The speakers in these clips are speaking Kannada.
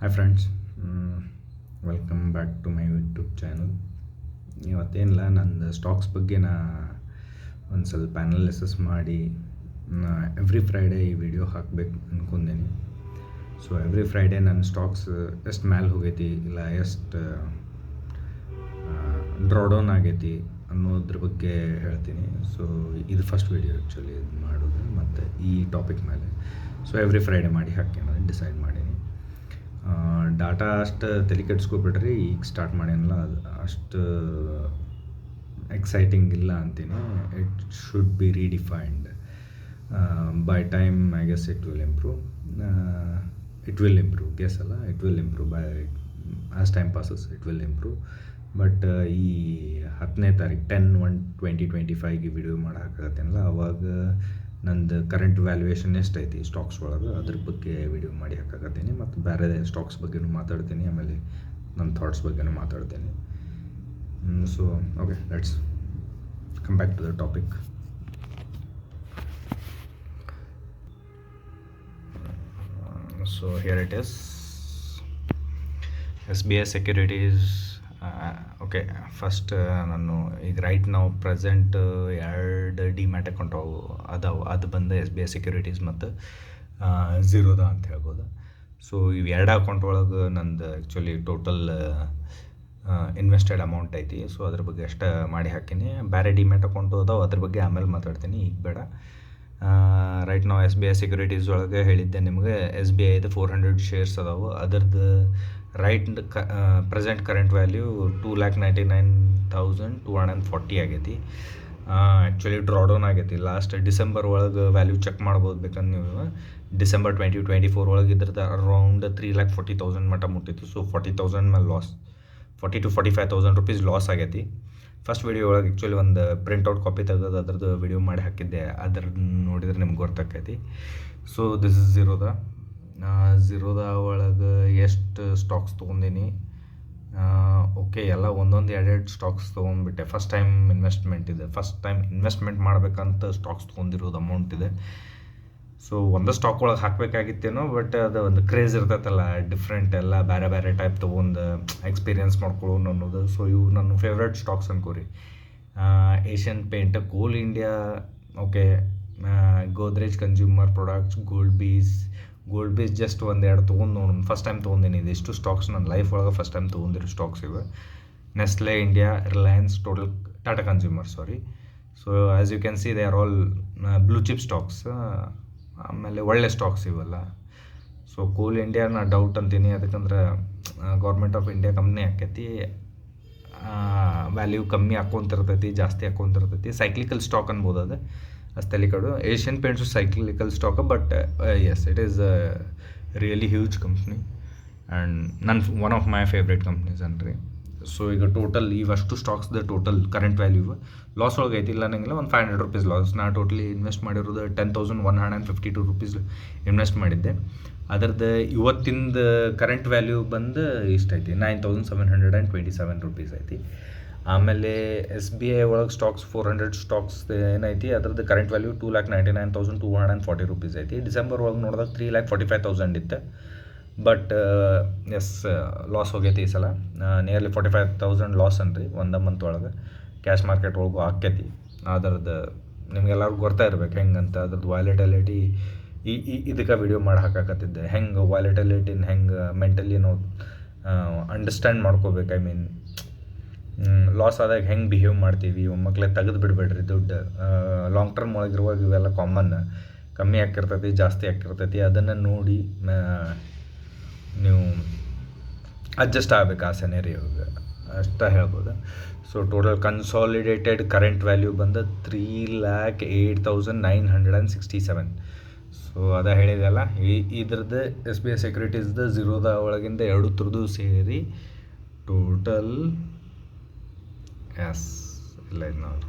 Hi friends, welcome back to my YouTube channel. ಇವತ್ತೇನಿಲ್ಲ, ನಂದು ಸ್ಟಾಕ್ಸ್ ಬಗ್ಗೆ ಒಂದು ಸ್ವಲ್ಪ ಅನಾಲಿಸಿಸ್ ಮಾಡಿ ಎವ್ರಿ ಫ್ರೈಡೇ ಈ ವಿಡಿಯೋ ಹಾಕಬೇಕು ಅಂದ್ಕೊಂಡೀನಿ. ಸೊ ಎವ್ರಿ ಫ್ರೈಡೇ ನನ್ನ ಸ್ಟಾಕ್ಸ್ ಎಷ್ಟು ಮ್ಯಾಲೆ ಹೋಗೈತಿ ಇಲ್ಲ ಎಷ್ಟು ಡ್ರಾಡೌನ್ ಆಗೈತಿ ಅನ್ನೋದ್ರ ಬಗ್ಗೆ ಹೇಳ್ತೀನಿ. ಸೊ ಇದು ಫಸ್ಟ್ ವಿಡಿಯೋ ಆ್ಯಕ್ಚುಲಿ ಇದು ಮಾಡೋದು ಮತ್ತು ಈ ಟಾಪಿಕ್ ಮೇಲೆ. ಸೊ ಎವ್ರಿ ಫ್ರೈಡೇ ಮಾಡಿ ಹಾಕಿ ಡಿಸೈಡ್ ಮಾಡೀನಿ. ಡಾಟಾ ಅಷ್ಟು ತಲೆ ಕೆಡಿಸ್ಕೊಬಿಡ್ರಿ, ಈಗ ಸ್ಟಾರ್ಟ್ ಮಾಡ್ಯಾನಲ್ಲ ಅದು ಅಷ್ಟು ಎಕ್ಸೈಟಿಂಗ್ ಇಲ್ಲ ಅಂತೀನಿ. It should be redefined by time. I guess it will improve. Guess ಅಲ್ಲ, it will improve by as time passes. It will improve. But ಈ 10ನೇ ತಾರೀಕು 10/1/2025 ವಿಡಿಯೋ ಮಾಡೋಕ್ಕಾಗತ್ತೇನಲ್ಲ, ಅವಾಗ ನಂದು ಕರೆಂಟ್ ವ್ಯಾಲ್ಯೂಯೇಷನ್ ಎಷ್ಟೈತಿ ಸ್ಟಾಕ್ಸ್ ಒಳಗೆ ಅದ್ರ ಬಗ್ಗೆ ವಿಡಿಯೋ ಮಾಡಿ ಹಾಕಾಕತ್ತೀನಿ. ಮತ್ತು ಬೇರೆ ಸ್ಟಾಕ್ಸ್ ಬಗ್ಗೆನೂ ಮಾತಾಡ್ತೀನಿ, ಆಮೇಲೆ ನನ್ನ ಥಾಟ್ಸ್ ಬಗ್ಗೆನೂ ಮಾತಾಡ್ತೀನಿ. So okay, let's come back to the topic. So here it is SBI securities. Okay, first ನಾನು ಈಗ ರೈಟ್ ನಾವು ಪ್ರೆಸೆಂಟ್ 2 ಡಿಮ್ಯಾಟ್ ಅಕೌಂಟ್ ಅದಾವೆ. ಅದು ಬಂದು SBI ಸೆಕ್ಯೂರಿಟೀಸ್ ಮತ್ತು ಝೀರೋದಾ ಅಂತ ಹೇಳ್ಬೋದು. ಸೊ ಇವು 2 ಅಕೌಂಟ್ ಒಳಗೆ ನಂದು ಆ್ಯಕ್ಚುಲಿ ಟೋಟಲ್ ಇನ್ವೆಸ್ಟೆಡ್ ಅಮೌಂಟ್ ಐತಿ. ಸೊ ಅದ್ರ ಬಗ್ಗೆ ಅಷ್ಟು ಮಾಡಿ ಹಾಕೀನಿ. ಬೇರೆ ಡಿಮ್ಯಾಟ್ ಅಕೌಂಟು ಅದಾವೆ, ಅದ್ರ ಬಗ್ಗೆ ಆಮೇಲೆ ಮಾತಾಡ್ತೀನಿ, ಈಗ ಬೇಡ. ರೈಟ್ ನಾವು SBI ಸೆಕ್ಯೂರಿಟೀಸ್ ಒಳಗೆ ಹೇಳಿದ್ದೆ ನಿಮಗೆ, SBIದು 400 ಶೇರ್ಸ್ ಅದಾವೆ. ಅದರದ್ದು ರೈಟ್ ಪ್ರೆಸೆಂಟ್ ಕರೆಂಟ್ ವ್ಯಾಲ್ಯೂ 2,99,240 ಆಗೈತಿ. ಆ್ಯಕ್ಚುಲಿ ಡ್ರಾಡೌನ್ ಆಗೈತಿ. ಲಾಸ್ಟ್ ಡಿಸೆಂಬರ್ ಒಳಗೆ ವ್ಯಾಲ್ಯೂ ಚೆಕ್ ಮಾಡ್ಬೋದು ಬೇಕಂದ್ರೆ ನೀವು. ಡಿಸೆಂಬರ್ 2024 ಒಳಗೆ ಇದ್ರದ್ದು ಅರೌಂಡ್ 3,40,000 ಮಟ್ಟ ಮುಟ್ಟಿತ್ತು. ಸೊ 40,000 ಮೇಲೆ ಲಾಸ್, 40,000 to 45,000 rupees ಲಾಸ್ ಆಗೈತಿ. ಫಸ್ಟ್ ವಿಡಿಯೋ ಒಳಗೆ ಆ್ಯಕ್ಚುಲಿ ಒಂದು ಪ್ರಿಂಟ್ಔಟ್ ಕಾಪಿ ತೆಗೆದು ಅದ್ರದ್ದು ವಿಡಿಯೋ ಮಾಡಿ ಹಾಕಿದ್ದೆ, ಅದ್ರದ್ದು ನೋಡಿದ್ರೆ ನಿಮ್ಗೆ ಗೊತ್ತಾಕೈತಿ. ಸೊ ದಿಸ್ ಇಸ್ ಝೀರೋದಾ ಒಳಗೆ ಎಷ್ಟು ಸ್ಟಾಕ್ಸ್ ತೊಗೊಂಡೀನಿ. ಓಕೆ, ಎಲ್ಲ ಒಂದೊಂದು 2 ಸ್ಟಾಕ್ಸ್ ತೊಗೊಂಡ್ಬಿಟ್ಟೆ. ಫಸ್ಟ್ ಟೈಮ್ ಇನ್ವೆಸ್ಟ್ಮೆಂಟ್ ಮಾಡ್ಬೇಕಂತ ಸ್ಟಾಕ್ಸ್ ತೊಗೊಂಡಿರೋದು ಅಮೌಂಟ್ ಇದೆ. ಸೊ ಒಂದು ಸ್ಟಾಕ್ ಒಳಗೆ ಹಾಕಬೇಕಾಗಿತ್ತೇನೋ, ಬಟ್ ಅದು ಒಂದು ಕ್ರೇಜ್ ಇರ್ತೈತಲ್ಲ, ಡಿಫ್ರೆಂಟ್ ಎಲ್ಲ ಬೇರೆ ಬೇರೆ ಟೈಪ್ ತೊಗೊಂಡು ಎಕ್ಸ್ಪೀರಿಯನ್ಸ್ ಮಾಡ್ಕೊಳ್ಳೋಣ ಅನ್ನೋದು. ಸೊ ಇವು ನನ್ನ ಫೇವ್ರೇಟ್ ಸ್ಟಾಕ್ಸ್ ಅನ್ಕೋರಿ. Asian paint, Coal India, okay, Godrej consumer products, gold bees just 1-2 ತೊಗೊಂಡು ನೋಡೋಣ. ಫಸ್ಟ್ ಟೈಮ್ ತೊಗೊಂಡಿನಿ ಇದಿಷ್ಟು ಸ್ಟಾಕ್ಸ್ ನನ್ನ ಲೈಫ್ ಒಳಗೆ. ಫಸ್ಟ್ ಟೈಮ್ ತೊಗೊಂಡಿರೋ ಸ್ಟಾಕ್ಸ್ ಇವೆ. Nestle India, Reliance, Tata consumer, sorry. So as you can see they are all blue chip stocks. ಆಮೇಲೆ ಒಳ್ಳೆ ಸ್ಟಾಕ್ಸ್ ಇವೆಲ್ಲ. ಸೊ ಕೋಲ್ ಇಂಡಿಯಾ ನಾ ಡೌಟ್ ಅಂತೀನಿ, ಅದಕ್ಕಂದ್ರೆ ಗೌರ್ಮೆಂಟ್ ಆಫ್ ಇಂಡಿಯಾ ಕಂಪ್ನಿ ಆಕೈತಿ, ವ್ಯಾಲ್ಯೂ ಕಮ್ಮಿ ಹಾಕ್ಕೊಂತಿರ್ತೈತಿ, ಜಾಸ್ತಿ ಹಾಕ್ಕೊಂತಿರ್ತೈತಿ. ಸೈಕ್ಲಿಕಲ್ ಸ್ಟಾಕ್ ಅನ್ಬೋದು ಅದು, ಅಷ್ಟಲ್ಲಿ ಕಡು. Asian paints cyclical stock, but yes, it is a really huge company and one of my favourite companies ಅನ್ರಿ. ಸೊ ಈಗ ಟೋಟಲ್ ಇವಷ್ಟು ಸ್ಟಾಕ್ಸ್ದು ಟೋಟಲ್ ಕರೆಂಟ್ ವ್ಯಾಲ್ಯೂ ಲಾಸ್ ಒಳಗೆ ಐತಿಲ್ಲ ನನಗೆಲ್ಲ ಒಂದು 500 rupees ಲಾಸ್. ನಾ ಟೋಟಲಿ ಇನ್ವೆಸ್ಟ್ ಮಾಡಿರೋದು 10,152 rupees ಇನ್ವೆಸ್ಟ್ ಮಾಡಿದ್ದೆ. ಅದರದ್ದು ಇವತ್ತಿಂದ ಕರೆಂಟ್ ವ್ಯಾಲ್ಯೂ ಬಂದು ಇಷ್ಟೈತಿ, 9,727 rupees ಐತಿ. ಆಮೇಲೆ SBI ಒಳಗೆ ಸ್ಟಾಕ್ಸ್ 400 ಸ್ಟಾಕ್ಸ್ ಏನೈತಿ, ಅದ್ರದ್ದು ಕರೆಂಟ್ ವ್ಯಾಲ್ಯೂ 2,99,240 rupees ಐತಿ. ಡಿಸೆಂಬರ್ ಒಳಗೆ ನೋಡಿದಾಗ 3,45,000 ಇತ್ತು. ಬಟ್ ಎಸ್, ಲಾಸ್ ಹೋಗೈತಿ ಈ ಸಲ. ನಿಯರ್ಲಿ 45,000 ಲಾಸ್ ಅನ್ರಿ ಒಂದು ಮಂತ್ ಒಳಗೆ. ಕ್ಯಾಶ್ ಮಾರ್ಕೆಟ್ ಒಳಗೂ ಆಕ್ಕೈತಿ. ಅದರದ್ದು ನಿಮ್ಗೆಲ್ಲರಿಗೂ ಗೊತ್ತಾ ಇರ್ಬೇಕು ಹೆಂಗಂತ. ಅದ್ರದ್ದು ವಾಲಿಟಿಲಿಟಿ ಇದಕ್ಕೆ ವಿಡಿಯೋ ಮಾಡಿ ಹಾಕಾಕತ್ತಿದ್ದೆ, ಹೆಂಗೆ ವಾಲಿಟಿಲಿಟಿನ ಹೆಂಗೆ ಮೆಂಟಲಿ ನಾವು ಅಂಡರ್ಸ್ಟ್ಯಾಂಡ್ ಮಾಡ್ಕೋಬೇಕು. ಐ ಮೀನ್ ಲಾಸ್ ಆದಾಗ ಹೆಂಗೆ ಬಿಹೇವ್ ಮಾಡ್ತೀವಿ. ಒಮ್ಮಕ್ಲೆ ತೆಗೆದು ಬಿಡಬೇಡ್ರಿ ದುಡ್ಡು. ಲಾಂಗ್ ಟರ್ಮ್ ಒಳಗಿರುವಾಗ ಇವೆಲ್ಲ ಕಾಮನ್. ಕಮ್ಮಿ ಆಗಿರ್ತೈತಿ, ಜಾಸ್ತಿ ಆಗಿರ್ತೈತಿ, ಅದನ್ನು ನೋಡಿ ನೀವು ಅಡ್ಜಸ್ಟ್ ಆಗಬೇಕು ಆ ಸೆನೆರಿಯೋಗೆ, ಅಷ್ಟೇ ಹೇಳ್ಬೋದು. So total consolidated current value ಬಂದು 3,08,967. ಸೊ ಅದ ಹೇಳಿದೆಲ್ಲ. ಇದ್ರದ್ದು SBI ಸೆಕ್ಯೂರಿಟೀಸ್ದು ಝೀರೋದಾ ಒಳಗಿಂದ 2 ಥರದ್ದು ಸೇರಿ ಟೋಟಲ್ ಎಸ್ ಇಲ್ಲ ಇದು ನೋಡಿ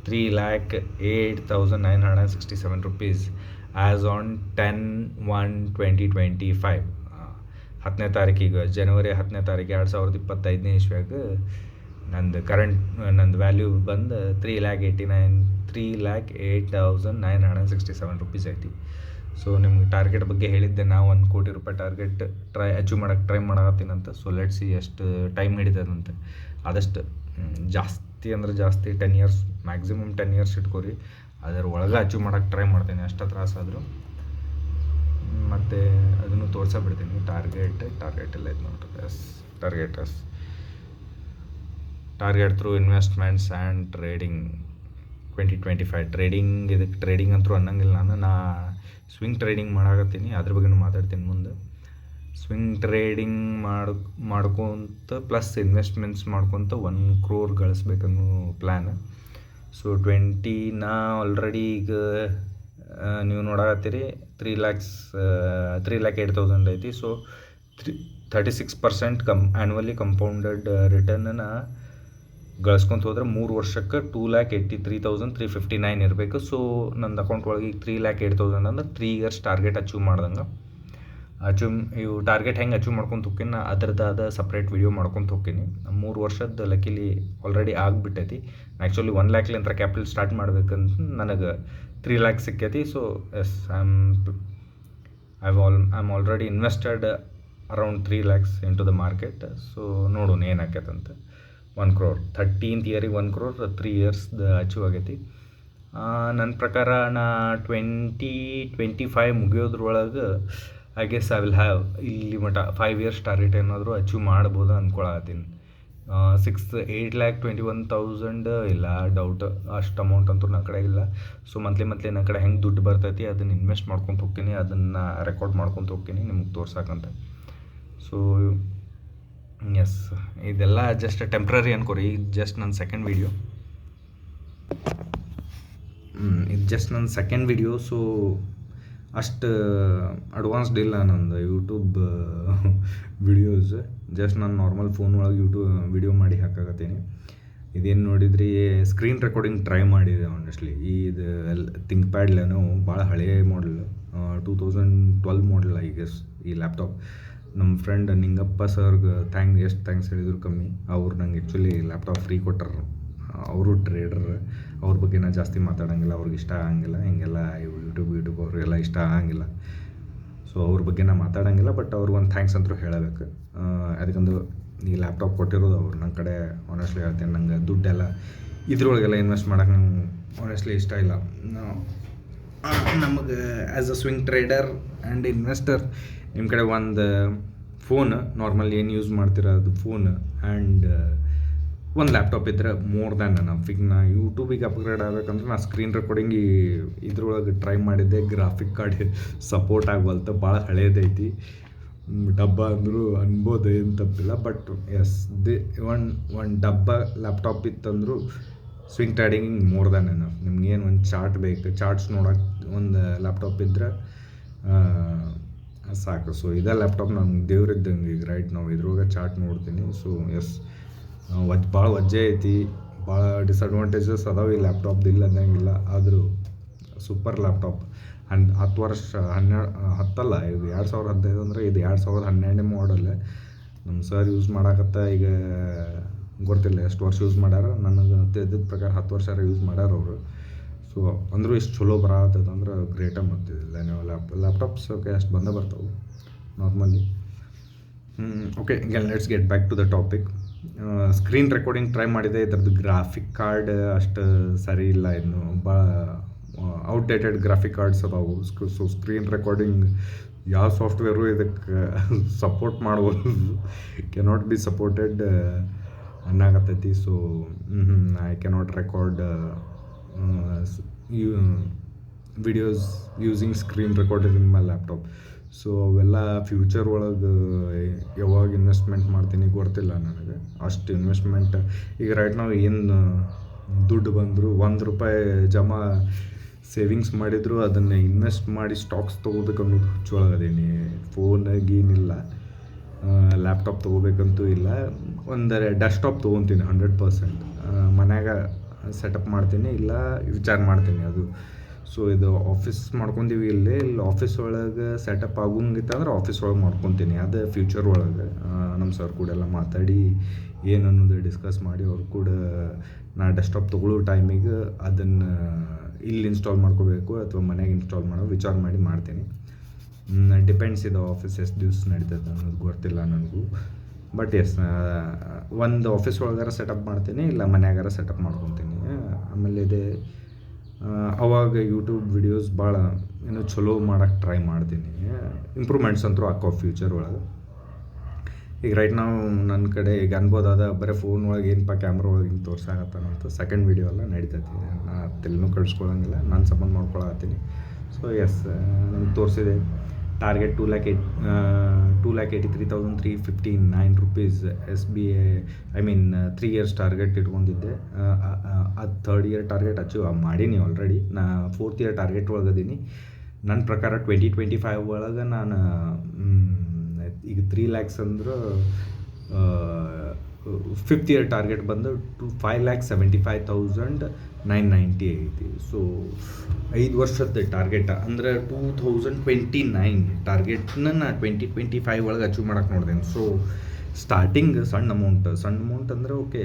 3,08,967 rupees ಆ್ಯಸ್ ಆನ್ 10/1/2025. 10ನೇ ತಾರೀಕಿಗೆ, ಜನವರಿ 10ನೇ ತಾರೀಕು 2025ನೇ ಇಸ್ವಿಯಾಗ ನಂದು ವ್ಯಾಲ್ಯೂ ಬಂದು 3,08,967 rupees ಐತಿ. ಸೊ ನಿಮ್ಗೆ ಟಾರ್ಗೆಟ್ ಬಗ್ಗೆ ಹೇಳಿದ್ದೆ, ನಾವು 1 ಕೋಟಿ ರೂಪಾಯಿ ಟಾರ್ಗೆಟ್ ಅಚೀವ್ ಮಾಡೋಕ್ಕೆ ಟ್ರೈ ಮಾಡತ್ತೀನಂತ. ಸೊ ಲೆಟ್ಸ್ ಸಿ ಎಷ್ಟು ಟೈಮ್ ಹಿಡಿತದಂತೆ. ಆದಷ್ಟು ಜಾಸ್ತಿ ಅಂದ್ರೆ ಜಾಸ್ತಿ 10 ಇಯರ್ಸ್, ಮ್ಯಾಕ್ಸಿಮಮ್ 10 ಇಯರ್ಸ್ ಇಟ್ಕೋರಿ. ಅದರ ಒಳಗೆ ಅಚೀವ್ ಮಾಡೋಕ್ಕೆ ಟ್ರೈ ಮಾಡ್ತೀನಿ ಅಷ್ಟು ತ್ರಾಸಾದರೂ. ಮತ್ತು ಅದನ್ನು ತೋರಿಸ್ಬಿಡ್ತೀನಿ. ಟಾರ್ಗೆಟ್ ಎಲ್ಲ ಇದು ನೋಡ್ರಿ. Target through investments and trading 2025. Trading ಅಂತೂ ಅನ್ನಂಗಿಲ್ಲ ನಾನು ಸ್ವಿಂಗ್ ಟ್ರೇಡಿಂಗ್ ಮಾಡಾಕತ್ತೀನಿ. ಅದ್ರ ಬಗ್ಗೆನೂ ಮಾತಾಡ್ತೀನಿ ಮುಂದೆ. ಸ್ವಿಂಗ್ ಟ್ರೇಡಿಂಗ್ ಮಾಡ್ಕೊತ ಪ್ಲಸ್ ಇನ್ವೆಸ್ಟ್ಮೆಂಟ್ಸ್ ಮಾಡ್ಕೊತ 1 crore ಗಳಿಸ್ಬೇಕನ್ನೋ ಪ್ಲ್ಯಾನ್. ಸೊ ನಾ ಆಲ್ರೆಡಿ ಈಗ ನೀವು ನೋಡಾಕತ್ತೀರಿ 3,08,000 ಐತಿ. ಸೊ 36% ಆ್ಯನ್ಯುವಲಿ ಕಂಪೌಂಡೆಡ್ ರಿಟರ್ನನ್ನ ಗಳಿಸ್ಕೊಂತ ಹೋದ್ರೆ 3 ವರ್ಷಕ್ಕೆ 2,83,359 ಇರಬೇಕು. ಸೊ ನನ್ನ ಅಕೌಂಟ್ ಒಳಗೆ ಈಗ 3,08,000 ಅಂದ್ರೆ 3 ಇಯರ್ಸ್ ಟಾರ್ಗೆಟ್ ಅಚೀವ್ ಮಾಡ್ದಂಗೆ. ಇವು ಟಾರ್ಗೆಟ್ ಹೆಂಗೆ ಅಚೀವ್ ಮಾಡ್ಕೊತ ಹೋಗ್ತೀನಿ ನಾ ಅದರದ್ದಾದ ಸಪ್ರೇಟ್ ವಿಡಿಯೋ ಮಾಡ್ಕೊತ ಹೋಗ್ತೀನಿ. 3 ವರ್ಷದ ಲಕ್ಕಿಲಿ ಆಲ್ರೆಡಿ ಆಗಿಬಿಟ್ಟೈತಿ. ಆ್ಯಕ್ಚುಲಿ 1 lakh ಕ್ಯಾಪಿಟಲ್ ಸ್ಟಾರ್ಟ್ ಮಾಡ್ಬೇಕಂತ ನನಗೆ 3 lakh ಸಿಕ್ಕೈತಿ. So yes I am already invested around 3 lakhs into the market. So ನೋಡೋಣ ಏನಾಕೈತಂತ. 1 crore 13th ಇಯರಿಗೆ 1 crore 3 ಇಯರ್ಸ್ದ ಅಚೀವ್ ಆಗೈತಿ. ನನ್ನ ಪ್ರಕಾರ ನಾ 2025 ಮುಗಿಯೋದ್ರೊಳಗೆ I guess I will have ಇಲ್ಲಿ ಮಟ್ಟ 5 ಇಯರ್ಸ್ ಟಾರ್ಗೆಟ್ ಏನಾದರೂ ಅಚೀವ್ ಮಾಡ್ಬೋದು ಅಂದ್ಕೊಳತ್ತೀನಿ. 8,21,000 ಇಲ್ಲ ಡೌಟ್, ಅಷ್ಟು ಅಮೌಂಟ್ ಅಂತೂ ನನ್ನ ಕಡೆ ಇಲ್ಲ. ಸೊ ಮಂತ್ಲಿ ನನ್ನ ಕಡೆ ಹೆಂಗೆ ದುಡ್ಡು ಬರ್ತೈತಿ ಅದನ್ನು ಇನ್ವೆಸ್ಟ್ ಮಾಡ್ಕೊತ ಹೋಗ್ತೀನಿ, ಅದನ್ನು ರೆಕಾರ್ಡ್ ಮಾಡ್ಕೊತ ಹೋಗ್ತೀನಿ ನಿಮ್ಗೆ ತೋರ್ಸಕ್ಕಂತ. ಸೊ ಎಸ್, ಇದೆಲ್ಲ ಜಸ್ಟ್ ಟೆಂಪ್ರರಿ ಅನ್ಕೋರಿ. ಇದು ಜಸ್ಟ್ ನನ್ನ ಸೆಕೆಂಡ್ ವಿಡಿಯೋ. ಸೊ ಅಷ್ಟು ಅಡ್ವಾನ್ಸ್ಡ್ ಇಲ್ಲ ನಂದು ಯೂಟ್ಯೂಬ್ ವಿಡಿಯೋಸ್. ಜಸ್ಟ್ ನಾನು ನಾರ್ಮಲ್ ಫೋನ್ ಒಳಗೆ ವಿಡಿಯೋ ಮಾಡಿ ಹಾಕಾಕತ್ತೀನಿ. ಇದೇನು ನೋಡಿದ್ರಿ, ಸ್ಕ್ರೀನ್ ರೆಕಾರ್ಡಿಂಗ್ ಟ್ರೈ ಮಾಡಿದೆ ಆನೆಸ್ಟ್ಲಿ. ಇದು ಥಿಂಕ್ ಪ್ಯಾಡ್ ಲೆನೋ ಭಾಳ ಹಳೆಯ ಮಾಡಲ್, 2012 ಮಾಡಲ್ ಐ ಗೆಸ್ ಈ ಲ್ಯಾಪ್ಟಾಪ್. ನಮ್ಮ ಫ್ರೆಂಡ್ ನಿಂಗಪ್ಪ ಸರ್ಗೆ ಎಷ್ಟು ಥ್ಯಾಂಕ್ಸ್ ಹೇಳಿದ್ರು ಕಮ್ಮಿ. ಅವ್ರು ನಂಗೆ ಆ್ಯಕ್ಚುಲಿ ಲ್ಯಾಪ್ಟಾಪ್ ಫ್ರೀ ಕೊಟ್ಟರು. ಅವರು ಟ್ರೇಡರ್, ಅವ್ರ ಬಗ್ಗೆ ನಾನು ಜಾಸ್ತಿ ಮಾತಾಡೋಂಗಿಲ್ಲ, ಅವ್ರಿಗೆ ಇಷ್ಟ ಆಗಂಗಿಲ್ಲ. ಹಿಂಗೆಲ್ಲ ಯೂಟ್ಯೂಬ್ ಅವ್ರಿಗೆಲ್ಲ ಇಷ್ಟ ಆಗಂಗಿಲ್ಲ. ಸೊ ಅವ್ರ ಬಗ್ಗೆ ನಾನು ಮಾತಾಡೋಂಗಿಲ್ಲ. ಬಟ್ ಅವ್ರಿಗೆ ಒಂದು ಥ್ಯಾಂಕ್ಸ್ ಅಂತೂ ಹೇಳಬೇಕು. ಅದಕ್ಕೊಂದು ಈ ಲ್ಯಾಪ್ಟಾಪ್ ಕೊಟ್ಟಿರೋದು ಅವ್ರು ನನ್ನ ಕಡೆ. ಆನೆಸ್ಟ್ಲಿ ಹೇಳ್ತೇನೆ, ನಂಗೆ ದುಡ್ಡೆಲ್ಲ ಇದ್ರೊಳಗೆಲ್ಲ ಇನ್ವೆಸ್ಟ್ ಮಾಡೋಕೆ ನಂಗೆ ಆನೆಸ್ಟ್ಲಿ ಇಷ್ಟ ಇಲ್ಲ. ನಮಗೆ as a swing trader and investor ನಿಮ್ಮ ಕಡೆ ಒಂದು ಫೋನ್ ನಾರ್ಮಲ್ ಏನು ಯೂಸ್ ಮಾಡ್ತೀರ ಅದು ಫೋನ್ ಆ್ಯಂಡ್ ಒಂದು ಲ್ಯಾಪ್ಟಾಪ್ ಇದ್ದರೆ ಮೋರ್ ದ್ಯಾನ್ ಎನಫ್. ಈಗ ನಾ ಯೂಟ್ಯೂಬಿಗೆ ಅಪ್ಗ್ರೇಡ್ ಆಗಬೇಕಂದ್ರೆ ನಾ ಸ್ಕ್ರೀನ್ ರೆಕಾರ್ಡಿಂಗ್ ಇದ್ರೊಳಗೆ ಟ್ರೈ ಮಾಡಿದ್ದೆ. ಗ್ರಾಫಿಕ್ ಕಾರ್ಡ್ ಸಪೋರ್ಟ್ ಆಗವಲ್ತು, ಭಾಳ ಹಳೇದೈತಿ. ಡಬ್ಬ ಅಂದರೂ ಅನ್ಬೋದು, ಏನು ತಪ್ಪಿಲ್ಲ. ಬಟ್ ಎಸ್ ಒಂದು ಡಬ್ಬ ಲ್ಯಾಪ್ಟಾಪ್ ಇತ್ತಂದರೂ swing trading more than enough. ನಿಮ್ಗೇನು ಒಂದು ಚಾರ್ಟ್ ಬೇಕು, ಚಾರ್ಟ್ಸ್ ನೋಡೋಕೆ ಒಂದು ಲ್ಯಾಪ್ಟಾಪ್ ಇದ್ದರೆ ಸಾಕು. ಸೊ ಇದೇ ಲ್ಯಾಪ್ಟಾಪ್ ನಂಗೆ ದೇವ್ರಿದ್ದಂಗೆ ಈಗ ರೈಟ್ ನಾವು ಇದ್ರೊಳಗೆ ಚಾರ್ಟ್ ನೋಡ್ತೀನಿ. ಸೊ ಎಸ್, ಭಾಳ ವಜ್ಜೆ ಐತಿ, ಭಾಳ ಡಿಸಡ್ವಾಂಟೇಜಸ್ ಅದಾವೆ ಈ ಲ್ಯಾಪ್ಟಾಪ್ದು, ಇಲ್ಲ ಅನ್ನಂಗಿಲ್ಲ. ಆದರೂ ಸೂಪರ್ ಲ್ಯಾಪ್ಟಾಪ್. 10 ವರ್ಷ 10 ಇದು 2015 ಅಂದರೆ ಇದು 2012 ಮಾಡಲ್. ನಮ್ಮ ಸರ್ ಯೂಸ್ ಮಾಡಾಕತ್ತ ಈಗ ಗೊತ್ತಿಲ್ಲ ಎಷ್ಟು ವರ್ಷ ಯೂಸ್ ಮಾಡ್ಯಾರ. ನನಗೆ ತಿಳಿದ ಪ್ರಕಾರ 10 ವರ್ಷ ಯೂಸ್ ಮಾಡ್ಯಾರ ಅವರು. ಸೊ ಅಂದರೂ ಇಷ್ಟು ಚಲೋ ಬರತ್ತದ ಅಂದ್ರೆ ಗ್ರೇಟ. ಮತ್ತಿಲ್ಲ ನೀವು ಲ್ಯಾಪ್ಟಾಪ್ಸ್ ಓಕೆ ಅಷ್ಟು ಬರ್ತಾವೆ ನಾರ್ಮಲಿ. ಓಕೆ, ಈಗ let's get back to the topic. Screen recording try ಮಾಡಿದೆ. ಇದ್ರದ್ದು ಗ್ರಾಫಿಕ್ ಕಾರ್ಡ್ ಅಷ್ಟು ಸರಿ ಇಲ್ಲ, ಇನ್ನು ಭಾಳ ಔಟ್ಡೇಟೆಡ್ ಗ್ರಾಫಿಕ್ ಕಾರ್ಡ್ಸ್ ಅದಾವು. ಸೊ ಸ್ಕ್ರೀನ್ ರೆಕಾರ್ಡಿಂಗ್ ಯಾವ ಸಾಫ್ಟ್ವೇರು ಇದಕ್ಕೆ ಸಪೋರ್ಟ್ ಮಾಡ್ಬೋದು, ಕೆನಾಟ್ ಬಿ ಸಪೋರ್ಟೆಡ್ ಅನ್ನಕತ್ತೈತಿ. So I cannot record videos using screen recorder in my laptop. So ಅವೆಲ್ಲ ಫ್ಯೂಚರ್ ಒಳಗೆ ಯಾವಾಗ ಇನ್ವೆಸ್ಟ್ಮೆಂಟ್ ಮಾಡ್ತೀನಿ ಗೊತ್ತಿಲ್ಲ ನನಗೆ. ಅಷ್ಟು ಇನ್ವೆಸ್ಟ್ಮೆಂಟ್ ಈಗ ರೈಟ್ ನಾವು ಏನು ದುಡ್ಡು ಬಂದರೂ ₹1 ಜಮಾ ಸೇವಿಂಗ್ಸ್ ಮಾಡಿದ್ರು ಅದನ್ನು ಇನ್ವೆಸ್ಟ್ ಮಾಡಿ ಸ್ಟಾಕ್ಸ್ ತೊಗೋಬೇಕು ಅನ್ನೋದು ಹುಚ್ಚೊಳಗದೀನಿ. ಫೋನಾಗೇನಿಲ್ಲ, ಲ್ಯಾಪ್ಟಾಪ್ ತೊಗೋಬೇಕಂತೂ ಇಲ್ಲ. ಒಂದು ಡೆಸ್ಕ್ಟಾಪ್ ತೊಗೊತೀನಿ 100%. ಮನ್ಯಾಗ ಸೆಟಪ್ ಮಾಡ್ತೀನಿ, ಇಲ್ಲ ವಿಚಾರ ಮಾಡ್ತೀನಿ ಅದು. ಸೊ ಇದು ಆಫೀಸ್ ಮಾಡ್ಕೊಂತೀವಿ ಇಲ್ಲಿ ಆಫೀಸ್ ಒಳಗೆ ಸೆಟಪ್ ಆಗೋಂಗಿತ್ತಂದ್ರೆ ಆಫೀಸ್ ಒಳಗೆ ಮಾಡ್ಕೊತೀನಿ. ಅದು ಫ್ಯೂಚರ್ ಒಳಗೆ ನಮ್ಮ ಸರ್ ಕೂಡ ಎಲ್ಲ ಮಾತಾಡಿ ಏನು ಅನ್ನೋದು ಡಿಸ್ಕಸ್ ಮಾಡಿ ಅವ್ರು ಕೂಡ ನಾ ಡೆಸ್ಕ್ಟಾಪ್ ತೊಗೊಳ್ಳೋ ಟೈಮಿಗೆ ಅದನ್ನು ಇಲ್ಲಿ ಇನ್ಸ್ಟಾಲ್ ಮಾಡ್ಕೋಬೇಕು ಅಥವಾ ಮನೆಗೆ ಇನ್ಸ್ಟಾಲ್ ಮಾಡೋ ವಿಚಾರ ಮಾಡಿ ಮಾಡ್ತೀನಿ. ಡಿಪೆಂಡ್ಸ್ ಇದು ಆಫೀಸ್ ಎಷ್ಟು ದಿವ್ಸ ನಡೀತದೆ ಅನ್ನೋದು ಗೊತ್ತಿಲ್ಲ ನನಗೂ. ಬಟ್ ಎಸ್, ಒಂದು ಆಫೀಸ್ ಒಳಗಾರ ಸೆಟಪ್ ಮಾಡ್ತೀನಿ, ಇಲ್ಲ ಮನ್ಯಾಗಾರ ಸೆಟಪ್ ಮಾಡ್ಕೊತೀನಿ. ಆಮೇಲೆ ಇದೆ ಅವಾಗ ಯೂಟ್ಯೂಬ್ ವಿಡಿಯೋಸ್ ಭಾಳ ಏನೋ ಚಲೋ ಮಾಡೋಕ್ಕೆ ಟ್ರೈ ಮಾಡ್ತೀನಿ. ಇಂಪ್ರೂವ್ಮೆಂಟ್ಸ್ ಅಂತೂ ಹಾಕೋ ಫ್ಯೂಚರ್ ಒಳಗೆ. ಈಗ ರೈಟ್ ನಾವು ನನ್ನ ಕಡೆ ಈಗ ಅನ್ಬೋದಾದ ಬರೀ ಫೋನ್ ಒಳಗೆ ಏನಪ್ಪ ಕ್ಯಾಮ್ರಾ ಒಳಗೆ ಹಿಂಗೆ ತೋರ್ಸಾಕತ್ತಾನಂತ ಸೆಕೆಂಡ್ ವೀಡಿಯೋ ಎಲ್ಲ ನಡೀತೈತಿ. ನಾನು ತೆಲುಗು ಕಳಿಸ್ಕೊಳಂಗಿಲ್ಲ, ನಾನು ಸಂಬಂಧ ಮಾಡ್ಕೊಳತ್ತೀನಿ. ಸೊ ಎಸ್, ನನಗೆ ತೋರಿಸಿದೆ target 2,83,359 rupees SBI, I mean 3 years target ಇಟ್ಕೊಂಡಿದ್ದೆ. ಅದು 3rd year ಟಾರ್ಗೆಟ್ ಅಚೀವ್ ಮಾಡೀನಿ ಆಲ್ರೆಡಿ. ನಾ 4th year ಟಾರ್ಗೆಟ್ ಒಳಗದೀನಿ. ನನ್ನ ಪ್ರಕಾರ 2025 ಒಳಗೆ ನಾನು ಈಗ 3 lakhs ಅಂದ್ರೆ 5th year ಟಾರ್ಗೆಟ್ ಬಂದು 5,75,990 ಐತಿ. ಸೊ 5 ವರ್ಷದ ಟಾರ್ಗೆಟ್ ಅಂದರೆ 2029 ಟಾರ್ಗೆಟ್ನ ನಾ 2025 ಒಳಗೆ ಅಚೀವ್ ಮಾಡೋಕೆ ನೋಡ್ದೇನೆ. ಸೊ ಸ್ಟಾರ್ಟಿಂಗ್ ಸಣ್ಣ ಅಮೌಂಟ್ ಅಂದರೆ ಓಕೆ,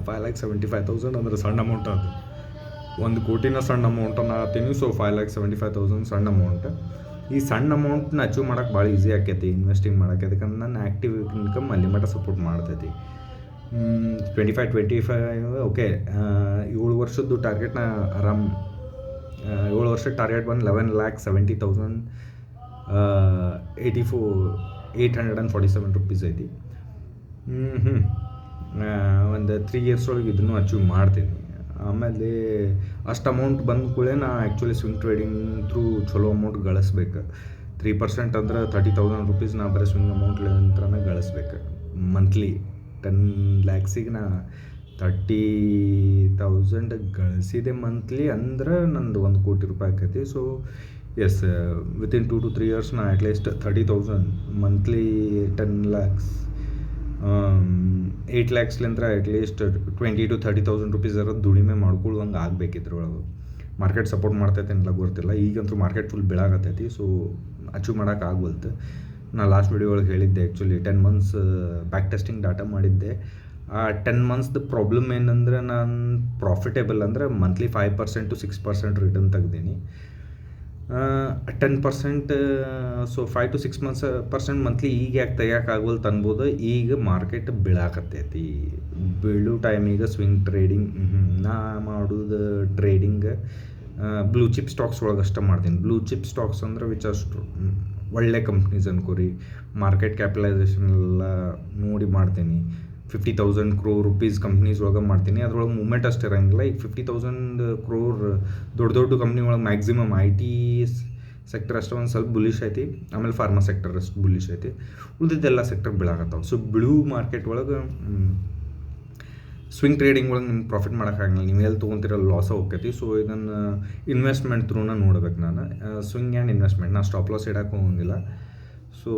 5,75,000 ಅಂದ್ರೆ ಸಣ್ಣ ಅಮೌಂಟ್. ಅದು 1 ಕೋಟಿನ ಸಣ್ಣ ಅಮೌಂಟ್ ಅನ್ನತ್ತೀನಿ. ಸೊ 5,75,000 ಸಣ್ಣ ಅಮೌಂಟ್. ಈ ಸಣ್ಣ ಅಮೌಂಟ್ನ ಅಚೀವ್ ಮಾಡೋಕೆ ಭಾಳ ಈಸಿ ಆಕೈತಿ ಇನ್ವೆಸ್ಟಿಂಗ್ ಮಾಡೋಕ್ಕೆ. ಅದಕ್ಕಂದ್ರೆ ನನ್ನ ಆ್ಯಕ್ಟಿವ್ ಇನ್ಕಮ್ ಅಲ್ಲಿ ಮಟ್ಟ ಸಪೋರ್ಟ್ ಮಾಡ್ತೈತಿ. 25 ಓಕೆ, 7 ವರ್ಷದ್ದು ಟಾರ್ಗೆಟ್ನ ಆರಾಮ್ 7 ವರ್ಷದ ಟಾರ್ಗೆಟ್ ಬಂದು 11,70,847 ರೂಪೀಸ್ ಐತಿ. ಒಂದು 3 years ಒಳಗೆ ಇದನ್ನು ಅಚೀವ್ ಮಾಡ್ತೀನಿ. ಆಮೇಲೆ ಅಷ್ಟು ಅಮೌಂಟ್ ಬಂದ ಕೂಡಲೇ ನಾ ಆ್ಯಕ್ಚುಲಿ ಸ್ವಿಂಗ್ ಟ್ರೇಡಿಂಗ್ ಥ್ರೂ ಚಲೋ ಅಮೌಂಟ್ ಗಳಿಸ್ಬೇಕು. 3% ಅಂದ್ರೆ 30,000 ರೂಪೀಸ್ ನಾ ಬರೀ ಸ್ವಿಂಗ್ ಅಮೌಂಟ್ ನಂತರನೇ ಗಳಿಸ್ಬೇಕು ಮಂತ್ಲಿ. 10 lakhsಗೆ ನಾ 30,000 ಗಳಿಸಿದೆ ಮಂತ್ಲಿ ಅಂದ್ರೆ ನಂದು 1 ಕೋಟಿ ರೂಪಾಯಿ ಆಕೈತಿ. So yes, within 2 to 3 years ನಾ ಅಟ್ಲೀಸ್ಟ್ 30,000 ಮಂತ್ಲಿ 10 lakhs 8 lakhsಲಿಂದ ಅಟ್ಲೀಸ್ಟ್ 20,000 to 30,000 ರೂಪೀಸ್ ಇರೋದು ದುಡಿಮೆ ಮಾಡ್ಕೊಳ್ಳುವಂಗೆ ಆಗಬೇಕಿದ್ರೊಳಗೆ. ಮಾರ್ಕೆಟ್ ಸಪೋರ್ಟ್ ಮಾಡ್ತೈತೆ ಅನ್ನಲ್ಲ ಗೊತ್ತಿಲ್ಲ. ಈಗಂತೂ ಮಾರ್ಕೆಟ್ ಫುಲ್ ಬೆಳಾಗತ್ತೈತಿ. ಸೊ ಅಚೀವ್ ಮಾಡೋಕೆ ಆಗ್ಬಲ್ತು. ನಾ ಲಾಸ್ಟ್ ವೀಡಿಯೋ ಒಳಗೆ ಹೇಳಿದ್ದೆ actually 10 months back testing data ಮಾಡಿದ್ದೆ. ಆ 10 monthsದು ಪ್ರಾಬ್ಲಮ್ ಏನಂದ್ರೆ ನಾನು ಪ್ರಾಫಿಟೇಬಲ್ ಅಂದರೆ ಮಂತ್ಲಿ 5% to 6% ರಿಟರ್ನ್ ತೆಗ್ದೀನಿ. 10%, ಸೊ 5 to 6% ಮಂತ್ಲಿ ಈಗ ಯಾಕೆ ತೆಗಿಯೋಕ್ಕಾಗವಲ್ತು ಅನ್ಬೋದು. ಈಗ ಮಾರ್ಕೆಟ್ ಬೀಳಾಕತ್ತೈತಿ. ಬೀಳೋ ಟೈಮಿಗೆ ಸ್ವಿಂಗ್ ಟ್ರೇಡಿಂಗ್ ನಾ ಮಾಡೋದು ಟ್ರೇಡಿಂಗ್ ಬ್ಲೂ ಚಿಪ್ ಸ್ಟಾಕ್ಸ್ ಒಳಗೆ ಅಷ್ಟೇ ಮಾಡ್ತೀನಿ. ಬ್ಲೂ ಚಿಪ್ ಸ್ಟಾಕ್ಸ್ ಅಂದ್ರೆ ವಿಚ್ ಅಷ್ಟು ಒಳ್ಳೆ ಕಂಪ್ನೀಸ್ ಅನ್ಕೋರಿ. ಮಾರ್ಕೆಟ್ ಕ್ಯಾಪಿಟಲೈಸೇಷನ್ ಎಲ್ಲ ನೋಡಿ ಮಾಡ್ತೀನಿ. 50,000 crore ರೂಪೀಸ್ ಕಂಪ್ನೀಸ್ ಒಳಗೆ ಮಾಡ್ತೀನಿ. ಅದ್ರೊಳಗೆ ಮೂಮೆಂಟ್ ಅಷ್ಟು ಇರೋಂಗಿಲ್ಲ. ಈಗ 50,000 crore ದೊಡ್ಡ ಕಂಪ್ನಿ ಒಳಗೆ ಮ್ಯಾಕ್ಸಿಮಮ್ IT ಸೆಕ್ಟರ್ ಅಷ್ಟು ಒಂದು ಸ್ವಲ್ಪ ಬುಲಿಶ್ ಐತಿ. ಆಮೇಲೆ ಫಾರ್ಮಾ ಸೆಕ್ಟರ್ ಅಷ್ಟು ಬುಲಿಶ್ ಐತಿ. ಉಳಿದಿದ್ದೆಲ್ಲ ಸೆಕ್ಟರ್ ಬೀಳಾಕತ್ತಾವ. ಸೊ ಬ್ಲೂ ಮಾರ್ಕೆಟ್ ಒಳಗೆ ಸ್ವಿಂಗ್ ಟ್ರೇಡಿಂಗ್ ಒಳಗೆ ನಿಮ್ಗೆ ಪ್ರಾಫಿಟ್ ಮಾಡೋಕ್ಕಾಗಲ್ಲ. ನೀವು ಎಲ್ಲಿ ತೊಗೊತಿರೋ ಲಾಸ ಹೋಗ್ತೈತಿ. ಸೊ ಇದನ್ನು ಇನ್ವೆಸ್ಟ್ಮೆಂಟ್ ಥ್ರೂನ ನೋಡ್ಬೇಕು ನಾನು. ಸ್ವಿಂಗ್ ಆ್ಯಂಡ್ ಇನ್ವೆಸ್ಟ್ಮೆಂಟ್ ನಾ ಸ್ಟಾಪ್ ಲಾಸ್ ಇಡೋಕೆ ಹೋಗಿಲ್ಲ. ಸೊ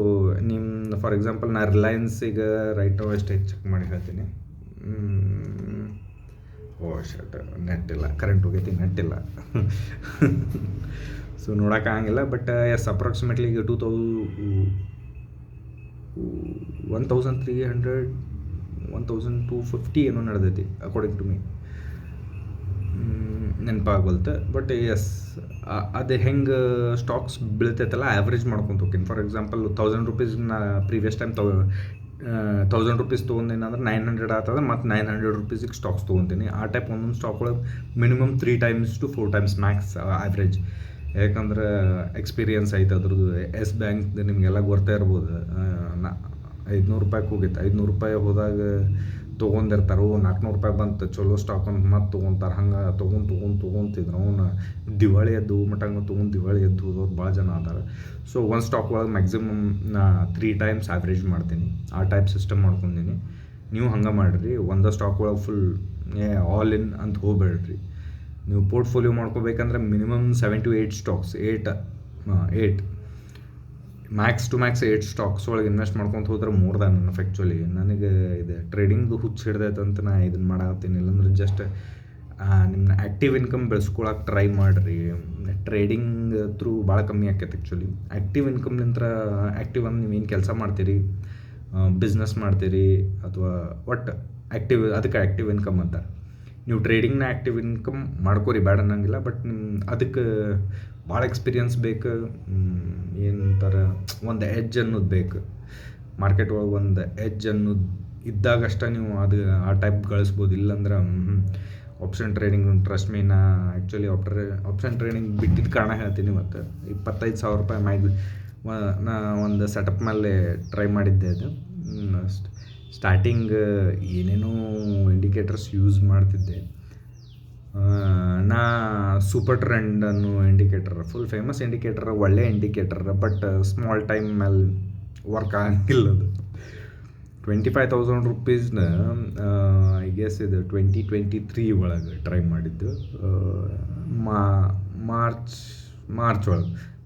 ನಿಮ್ಮ ಫಾರ್ ಎಕ್ಸಾಂಪಲ್ ನಾ ರಿಲಯನ್ಸಿಗೆ ರೈಟ್ ನಾವು ಎಷ್ಟು ಚೆಕ್ ಮಾಡಿ ಹೇಳ್ತೀನಿ. ಶರ್ಟ್ ನೆಟ್ ಇಲ್ಲ, ಕರೆಂಟ್ ಹೋಗೈತಿ, ನೆಟ್ ಇಲ್ಲ. ಸೊ ನೋಡೋಕ್ಕಾಗಿಲ್ಲ. ಬಟ್ ಎಸ್, ಅಪ್ರಾಕ್ಸಿಮೇಟ್ಲಿ ಈಗ 1,300 1,250 ಏನೋ ನಡೆದೈತಿ ಅಕಾರ್ಡಿಂಗ್ ಟು ಮೀ, ನೆನಪಾಗಲ್ತು. ಬಟ್ ಎಸ್, ಅದು ಹೆಂಗೆ ಸ್ಟಾಕ್ಸ್ ಬೀಳ್ತೈತಲ್ಲ ಆ್ಯಾವ್ರೇಜ್ ಮಾಡ್ಕೊತ ಹೋಗ್ತೀನಿ. ಫಾರ್ ಎಕ್ಸಾಂಪಲ್ 1,000 ರೂಪೀಸ್ ನಾ ಪ್ರೀವಿಯಸ್ ಟೈಮ್ 1,000 ರೂಪೀಸ್ ತೊಗೊಂತೀನಿ ಅಂದ್ರೆ 900 ಆಗ್ತದೆ. ಮತ್ತು 900 ರೂಪೀಸಿಗೆ ಸ್ಟಾಕ್ಸ್ ತೊಗೊತೀನಿ. ಆ ಟೈಪ್ ಒಂದೊಂದು ಸ್ಟಾಕ್ ಒಳಗೆ minimum 3 times to 4 times Max average. ಯಾಕಂದ್ರೆ ಎಕ್ಸ್ಪೀರಿಯನ್ಸ್ ಐತೆ ಅದ್ರದ್ದು. ಎಸ್ ಬ್ಯಾಂಕ್ದು ನಿಮಗೆಲ್ಲ ಗೊತ್ತೇ ಇರ್ಬೋದು. 500 ರೂಪಾಯಿಗೆ ಹೋಗಿತ್ತು. 500 ರೂಪಾಯಿ ಹೋದಾಗ ತೊಗೊಂಡಿರ್ತಾರೆ. 400 ರೂಪಾಯಿ ಬಂತು ಚಲೋ ಸ್ಟಾಕ್ ಅಂತ ಮತ್ತೆ ತೊಗೊತಾರೆ. ಹಂಗೆ ತೊಗೊಂತಿದ್ರು. ಅವನು ದಿವಾಳಿ ಎದ್ದು ಮಟ್ಟಂಗೆ ತೊಗೊಂಡು ದಿವಾಳಿ ಎದ್ದು ಹೋದವ್ರು ಭಾಳ ಜನ ಅದಾರೆ. ಸೊ ಒಂದು ಸ್ಟಾಕ್ ಒಳಗೆ ಮ್ಯಾಕ್ಸಿಮಮ್ ನಾ 3 times ಆ್ಯಾವ್ರೇಜ್ ಮಾಡ್ತೀನಿ. ಆ ಟೈಪ್ ಸಿಸ್ಟಮ್ ಮಾಡ್ಕೊಂಡಿನಿ. ನೀವು ಹಂಗೆ ಮಾಡಿರಿ. ಒಂದು ಸ್ಟಾಕ್ ಒಳಗೆ ಫುಲ್ ಆಲ್ ಇನ್ ಅಂತ ಹೋಗ್ಬೇಡ್ರಿ. ನೀವು ಪೋರ್ಟ್ಫೋಲಿಯೋ ಮಾಡ್ಕೋಬೇಕಂದ್ರೆ minimum 7 to 8 stocks, 8 max to max 8 stocks ಒಳಗೆ ಇನ್ವೆಸ್ಟ್ ಮಾಡ್ಕೊತ ಹೋದ್ರೆ ಮೋರ್ ದ್ಯಾನ್ ಎನಫ್. ಆ್ಯಕ್ಚುಲಿ ನನಗೆ ಇದು ಟ್ರೇಡಿಂಗ್ದು ಹುಚ್ಚು ಹಿಡ್ದೈತೆ ಅಂತ ನಾ ಇದನ್ನು ಮಾಡತ್ತೀನಿ. ಇಲ್ಲಾಂದ್ರೆ ಜಸ್ಟ್ ನಿಮ್ಮನ್ನ ಆ್ಯಕ್ಟಿವ್ ಇನ್ಕಮ್ ಬೆಳೆಸ್ಕೊಳಕ್ಕೆ ಟ್ರೈ ಮಾಡಿರಿ. ಟ್ರೇಡಿಂಗ್ ಥ್ರೂ ಭಾಳ ಕಮ್ಮಿ ಆಕೈತೆ ಆ್ಯಕ್ಚುಲಿ. ಆ್ಯಕ್ಟಿವ್ ಇನ್ಕಮ್ಲಿಂತ್ರ ಆ್ಯಕ್ಟಿವ್ ಅಂದ್ರೆ ನೀವೇನು ಕೆಲಸ ಮಾಡ್ತೀರಿ, ಬಿಸ್ನೆಸ್ ಮಾಡ್ತೀರಿ ಅಥವಾ ಒಟ್ಟು ಆ್ಯಕ್ಟಿವ್, ಅದಕ್ಕೆ ಆ್ಯಕ್ಟಿವ್ ಇನ್ಕಮ್ ಅಂತ. ನೀವು ಟ್ರೇಡಿಂಗ್ನ ಆ್ಯಕ್ಟಿವ್ ಇನ್ಕಮ್ ಮಾಡ್ಕೋರಿ, ಬ್ಯಾಡ ಅನ್ನಂಗಿಲ್ಲ. ಬಟ್ ಅದಕ್ಕೆ ಭಾಳ ಎಕ್ಸ್ಪೀರಿಯನ್ಸ್ ಬೇಕು. ಏನಂತಾರ, ಒಂದು ಎಡ್ಜ್ ಅನ್ನೋದು ಬೇಕು ಮಾರ್ಕೆಟ್ ಒಳಗೆ. ಒಂದು ಎಡ್ಜ್ ಅನ್ನೋದು ಇದ್ದಾಗಷ್ಟ ನೀವು ಅದು ಆ ಟೈಪ್ ಗಳಿಸ್ಬೋದು. ಇಲ್ಲಾಂದ್ರೆ ಆಪ್ಷನ್ ಟ್ರೇಡಿಂಗ್ ಟ್ರಸ್ಟ್ ಮೀ, ನಾ ಆ್ಯಕ್ಚುಲಿ ಆಪ್ಷನ್ ಟ್ರೇಡಿಂಗ್ ಬಿಟ್ಟಿದ್ದ ಕಾರಣ ಹೇಳ್ತೀನಿ. ಮತ್ತು 25,000 ರೂಪಾಯಿ ನಾ ಒಂದು ಸೆಟಪ್ ಮೇಲೆ ಟ್ರೈ ಮಾಡಿದ್ದೆ. ಅದು ಸ್ಟಾರ್ಟಿಂಗ್ ಏನೇನೋ ಇಂಡಿಕೇಟರ್ಸ್ ಯೂಸ್ ಮಾಡ್ತಿದ್ದೆ. ನಾ ಸೂಪರ್ ಟ್ರೆಂಡ್ ಅನ್ನೋ ಇಂಡಿಕೇಟರ್, ಫುಲ್ ಫೇಮಸ್ ಇಂಡಿಕೇಟರ್, ಒಳ್ಳೆ ಇಂಡಿಕೇಟರ್, ಬಟ್ ಸ್ಮಾಲ್ ಟೈಮ್ ಮೇಲೆ ವರ್ಕ್ ಆಗಂಗಿಲ್ಲ ಅದು. 25,000 ರೂಪೀಸ್ನ ಐ ಗೆಸ್ ಇದು 2023 ಒಳಗೆ ಟ್ರೈ ಮಾಡಿದ್ದು.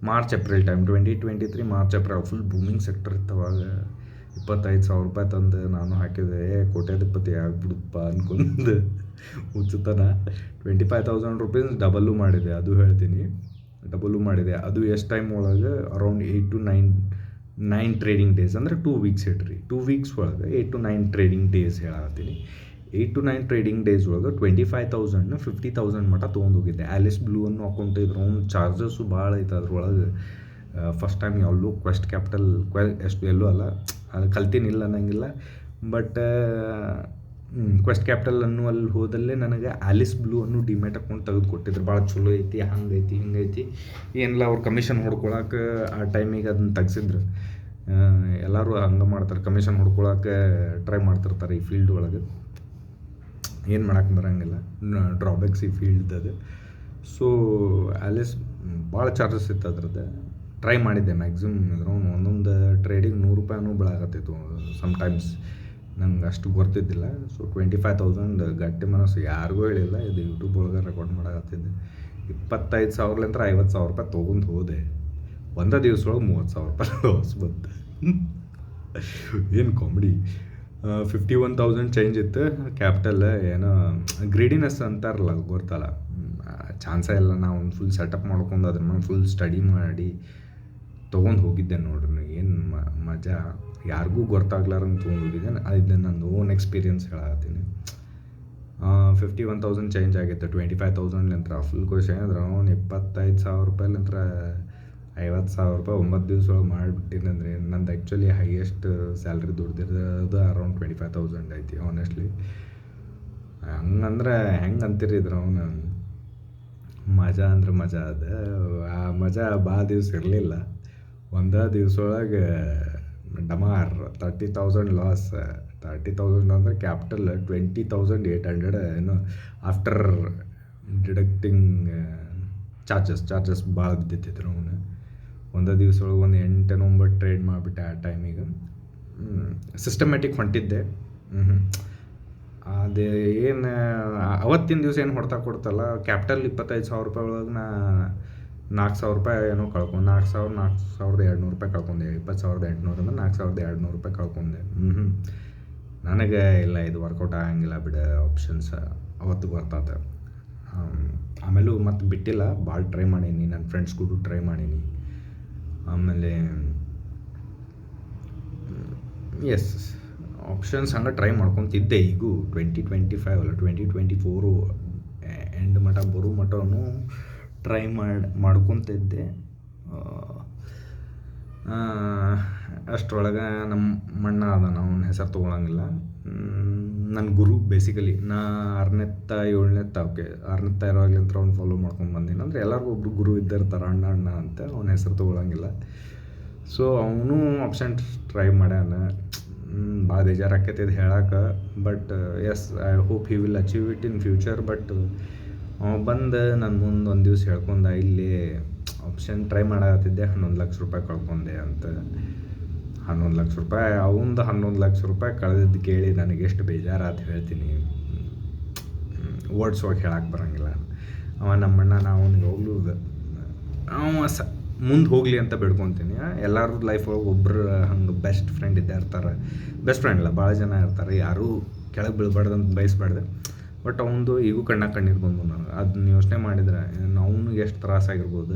March April time, 2023 March April full booming sector ಇತ್ತು ಅವಾಗ. 25,000 ರೂಪಾಯಿ ತಂದು ನಾನು ಹಾಕಿದೆ. ಕೋಟ್ಯಾಧಿಪತಿ ಆಗ್ಬಿಡುತ್ತಪ್ಪ ಅನ್ಕೊಂಡು ಹುಚ್ಚುತನ. 25,000 ರೂಪೀಸ್ ಡಬಲ್ಲು ಮಾಡಿದೆ, ಅದು ಹೇಳ್ತೀನಿ. ಡಬಲ್ಲು ಮಾಡಿದೆ. ಅದು ಎಷ್ಟು ಟೈಮ್ ಒಳಗೆ ಅರೌಂಡ್ 8 to 9 ಟ್ರೇಡಿಂಗ್ ಡೇಸ್, ಅಂದರೆ 2 ವೀಕ್ಸ್ ಇಟ್ರಿ. 2 ವೀಕ್ಸ್ ಒಳಗೆ 8 to 9 ಟ್ರೇಡಿಂಗ್ ಡೇಸ್ ಹೇಳತ್ತೀನಿ. 8 to 9 ಟ್ರೇಡಿಂಗ್ ಡೇಸ್ ಒಳಗೆ 25,000 50,000 ಮಟ್ಟ ತೊಗೊಂಡೋಗಿದ್ದೆ. ಆಲಿಸ್ ಬ್ಲೂ ಅನ್ನೋ ಅಕೌಂಟ್ ಇದ್ರ ಅವ್ನು ಚಾರ್ಜಸ್ಸು ಭಾಳ ಐತೆ ಅದ್ರೊಳಗೆ. ಫಸ್ಟ್ ಟೈಮ್ ಎಲ್ಲೂ ಕ್ವೆಸ್ಟ್ ಕ್ಯಾಪಿಟಲ್ ಎಲ್ಲೂ ಅಲ್ಲ, ಅದು ಕಲ್ತೀನಿಲ್ಲ ಅನ್ನಂಗಿಲ್ಲ. ಬಟ್ ಕ್ವೆಸ್ಟ್ ಕ್ಯಾಪಿಟಲ್ ಅನ್ನುವಲ್ಲಿ ಹೋದಲ್ಲೇ ನನಗೆ ಆಲಿಸ್ ಬ್ಲೂ ಅನ್ನೋ ಡಿಮ್ಯಾಟ್ ಅಕೌಂಟ್ ತೆಗೆದು ಕೊಟ್ಟಿದ್ರು. ಭಾಳ ಚಲೋ ಐತಿ, ಹಂಗೈತಿ ಹಿಂಗೈತಿ ಏನಿಲ್ಲ. ಅವ್ರು ಕಮಿಷನ್ ಹೊಡ್ಕೊಳಕ್ಕೆ ಆ ಟೈಮಿಗೆ ಅದನ್ನ ತೆಗ್ಸಿದ್ರು. ಎಲ್ಲರೂ ಹಂಗೆ ಮಾಡ್ತಾರೆ, ಕಮಿಷನ್ ಹೊಡ್ಕೊಳಕ್ಕೆ ಟ್ರೈ ಮಾಡ್ತಿರ್ತಾರೆ ಈ ಫೀಲ್ಡ್ ಒಳಗೆ. ಏನು ಮಾಡಕ್ಕೆ ಬರೋಂಗಿಲ್ಲ, ಡ್ರಾಬ್ಯಾಕ್ಸ್ ಈ ಫೀಲ್ಡ್ದು. ಸೊ ಆಲಿಸ್ ಭಾಳ ಚಾರ್ಜಸ್ ಇತ್ತು ಅದ್ರದ್ದು. ಟ್ರೈ ಮಾಡಿದ್ದೆ ಮ್ಯಾಕ್ಸಿಮಮ್. ಇದ್ರ ಒಂದೊಂದು ಟ್ರೇಡಿಂಗ್ 100 ರೂಪಾಯಿನೂ ಬೆಳಾಕತ್ತಿತ್ತು ಸಮ್ಟೈಮ್ಸ್. ನಂಗೆ ಅಷ್ಟು ಗೊತ್ತಿದ್ದಿಲ್ಲ. ಸೊ 25,000 ಗಟ್ಟಿ ಮನಸ್ಸು, ಯಾರಿಗೂ ಹೇಳಿಲ್ಲ. ಇದು ಯೂಟ್ಯೂಬ್ ಒಳಗೆ ರೆಕಾರ್ಡ್ ಮಾಡಕತ್ತಿದ್ದೆ. 25,000 50,000 ರೂಪಾಯಿ ತೊಗೊಂಡು ಹೋದೆ. ಒಂದೇ ದಿವಸ ಒಳಗೆ 30,000 ರೂಪಾಯಿ ಲಾಸ್ ಬಂತು. ಏನು ಕಾಮಿಡಿ. 51,000 ಚೇಂಜ್ ಇತ್ತು ಕ್ಯಾಪಿಟಲ್. ಏನೋ ಗ್ರೀಡಿನೆಸ್ ಅಂತಾರಲ್ಲ, ಗೊತ್ತಲ್ಲ, ಚಾನ್ಸೇ ಇಲ್ಲ. ನಾವು ಒಂದು ಫುಲ್ ಸೆಟಪ್ ಮಾಡ್ಕೊಂಡು ಅದ್ರ ಮೇಲೆ ಫುಲ್ ಸ್ಟಡಿ ಮಾಡಿ ತೊಗೊಂಡು ಹೋಗಿದ್ದೆ ನೋಡ್ರಿ. ಏನು ಮಜಾ, ಯಾರಿಗೂ ಗೊತ್ತಾಗ್ಲಾರಂಗೆ ತೊಗೊಂಡು ಹೋಗಿದ್ದೆ. ಇದು ನಂದು ಓನ್ ಎಕ್ಸ್ಪೀರಿಯನ್ಸ್ ಹೇಳತ್ತೀನಿ. 51,000 ಚೇಂಜ್ ಆಗಿತ್ತು. 25,000 ಫುಲ್ ಖುಷಿ ಅಂದ್ರೆ ಅವ್ನು 25,000 ರೂಪಾಯಿಲಿಂತ್ರ 50,000 ರೂಪಾಯಿ 9 ದಿವಸ ಒಳಗೆ ಮಾಡಿಬಿಟ್ಟಿನಂದ್ರೆ. ನಂದು ಆ್ಯಕ್ಚುಲಿ ಹೈಯೆಸ್ಟ್ ಸ್ಯಾಲ್ರಿ ದುಡ್ದಿರೋದು ಅರೌಂಡ್ 25,000 ಐತಿ ಆನೆಸ್ಟ್ಲಿ. ಹಂಗಂದ್ರೆ ಹೆಂಗೆ ಅಂತೀರಿ ಇದ್ರ ಅವನು ಮಜಾ ಅಂದ್ರೆ ಮಜಾ ಅದ. ಆ ಮಜಾ ಭಾಳ ದಿವ್ಸ ಇರಲಿಲ್ಲ. ಒಂದೇ ದಿವ್ಸ ಒಳಗೆ ಡಮಾರ್ 30,000 ಲಾಸ್. 30,000 ಅಂದರೆ ಕ್ಯಾಪಿಟಲ್ 20,800 ಏನು ಆಫ್ಟರ್ ಡಿಡಕ್ಟಿಂಗ್ ಚಾರ್ಜಸ್ ಭಾಳ ಬಿದ್ದಿತ್ತಿದ್ರು ಅವನು. ಒಂದೇ ದಿವ್ಸ ಒಳಗೆ ಒಂದು 8-9 ಟ್ರೇಡ್ ಮಾಡಿಬಿಟ್ಟೆ ಆ ಟೈಮಿಗೆ. ಸಿಸ್ಟಮ್ಯಾಟಿಕ್ ಹೊಂಟಿದ್ದೆ. ಅದೇ ಏನು ಅವತ್ತಿನ ದಿವಸ ಏನು ಹೊಡ್ತಾ ಕೊಡ್ತಲ್ಲ, ಕ್ಯಾಪಿಟಲ್ 25,000 ರೂಪಾಯಿ ಒಳಗೆ ನಾ 4,000 ರೂಪಾಯಿ ಏನೋ ಕಳ್ಕೊಂಡು 4,200 ರೂಪಾಯಿ ಕಳ್ಕೊಂಡೆ. 20,800 ಅಂದ್ರೆ 4,200 ರೂಪಾಯಿ ಕಳ್ಕೊಂಡೆ. ನನಗೆ ಇಲ್ಲ, ಇದು ವರ್ಕೌಟ್ ಆಗಂಗಿಲ್ಲ ಬಿಡ, ಆಪ್ಷನ್ಸ್ ಅವತ್ತು ಗೊತ್ತಾತ. ಆಮೇಲೂ ಮತ್ತೆ ಬಿಟ್ಟಿಲ್ಲ, ಭಾಳ ಟ್ರೈ ಮಾಡೀನಿ. ನನ್ನ ಫ್ರೆಂಡ್ಸ್ ಕೂಡ ಟ್ರೈ ಮಾಡೀನಿ. ಆಮೇಲೆ ಎಸ್, ಆಪ್ಷನ್ಸ್ ಹಂಗೆ ಟ್ರೈ ಮಾಡ್ಕೊತಿದ್ದೆ. ಈಗೂ 2025 ಅಲ್ಲ 2024 ಎಂಡ್ ಮಟ್ಟ ಬರೋ ಮಟ್ಟನೂ ಟ್ರೈ ಮಾಡ್ಕೊತಿದ್ದೆ. ಅಷ್ಟರೊಳಗೆ ನಮ್ಮ ಮಣ್ಣ ಅದಾನ, ಅವನ ಹೆಸರು ತೊಗೊಳಂಗಿಲ್ಲ. ನನ್ನ ಗುರು ಬೇಸಿಕಲಿ. ನಾ 6ನೇ 6ನೇ ಇರೋವಾಗ್ಲಿಂತ ಅವ್ನು ಫಾಲೋ ಮಾಡ್ಕೊಂಡು ಬಂದೀನಿ. ಅಂದರೆ ಎಲ್ಲರಿಗೂ ಒಬ್ರು ಗುರು ಇದ್ದಿರ್ತಾರೆ, ಅಣ್ಣ ಅಂತ. ಅವನ ಹೆಸರು ತೊಗೊಳಂಗಿಲ್ಲ. ಸೊ ಅವನು ಆಪ್ಷನ್ ಟ್ರೈ ಮಾಡ್ಯಾನ. ಭಾಳ ಬೇಜಾರಾಕೈತಿ ಇದು ಹೇಳಕ್ಕೆ. But yes, I hope he will achieve it in future. But ಬಂದು ನನ್ನ ಮುಂದೆ ಒಂದು ದಿವ್ಸ ಹೇಳ್ಕೊಂಡ, ಇಲ್ಲಿ ಆಪ್ಷನ್ ಟ್ರೈ ಮಾಡತ್ತಿದ್ದೆ, 11 ಲಕ್ಷ ರೂಪಾಯಿ ಕಳ್ಕೊಂಡೆ ಅಂತ. 11 ಲಕ್ಷ ರೂಪಾಯಿ, ಅವಂದು 11 ಲಕ್ಷ ರೂಪಾಯಿ ಕಳೆದಿದ್ದು ಕೇಳಿ ನನಗೆ ಎಷ್ಟು ಬೇಜಾರಾತ ಹೇಳ್ತೀನಿ. ವರ್ಡ್ಸ್ ಹೋಗಿ ಹೇಳಕ್ಕೆ ಬರೋಂಗಿಲ್ಲ. ನಮ್ಮಣ್ಣ, ನಾವು ಅವನಿಗೆ ಹೋಗ್ಲೂದು, ಮುಂದೆ ಹೋಗಲಿ ಅಂತ ಬೇಡ್ಕೊತೀನಿ. ಎಲ್ಲರೂ ಲೈಫ್ ಒಳಗೆ ಒಬ್ಬರು ಹಂಗೆ ಬೆಸ್ಟ್ ಫ್ರೆಂಡ್ ಇದ್ದೇ ಇರ್ತಾರೆ. ಬೆಸ್ಟ್ ಫ್ರೆಂಡ್ ಇಲ್ಲ, ಭಾಳ ಜನ ಇರ್ತಾರೆ. ಯಾರೂ ಕೆಳಗೆ ಬೀಳ್ಬಾರ್ದು ಅಂತ ಬಯಸ್ಬಾರ್ದು. ಬಟ್ ಅವನದು ಈಗೂ ಕಣ್ಣಿಗೆ ಬಂದು ನನಗೆ ಅದನ್ನ ಯೋಚನೆ ಮಾಡಿದರೆ ಅವ್ನಿಗೆ ಎಷ್ಟು ತ್ರಾಸಾಗಿರ್ಬೋದು.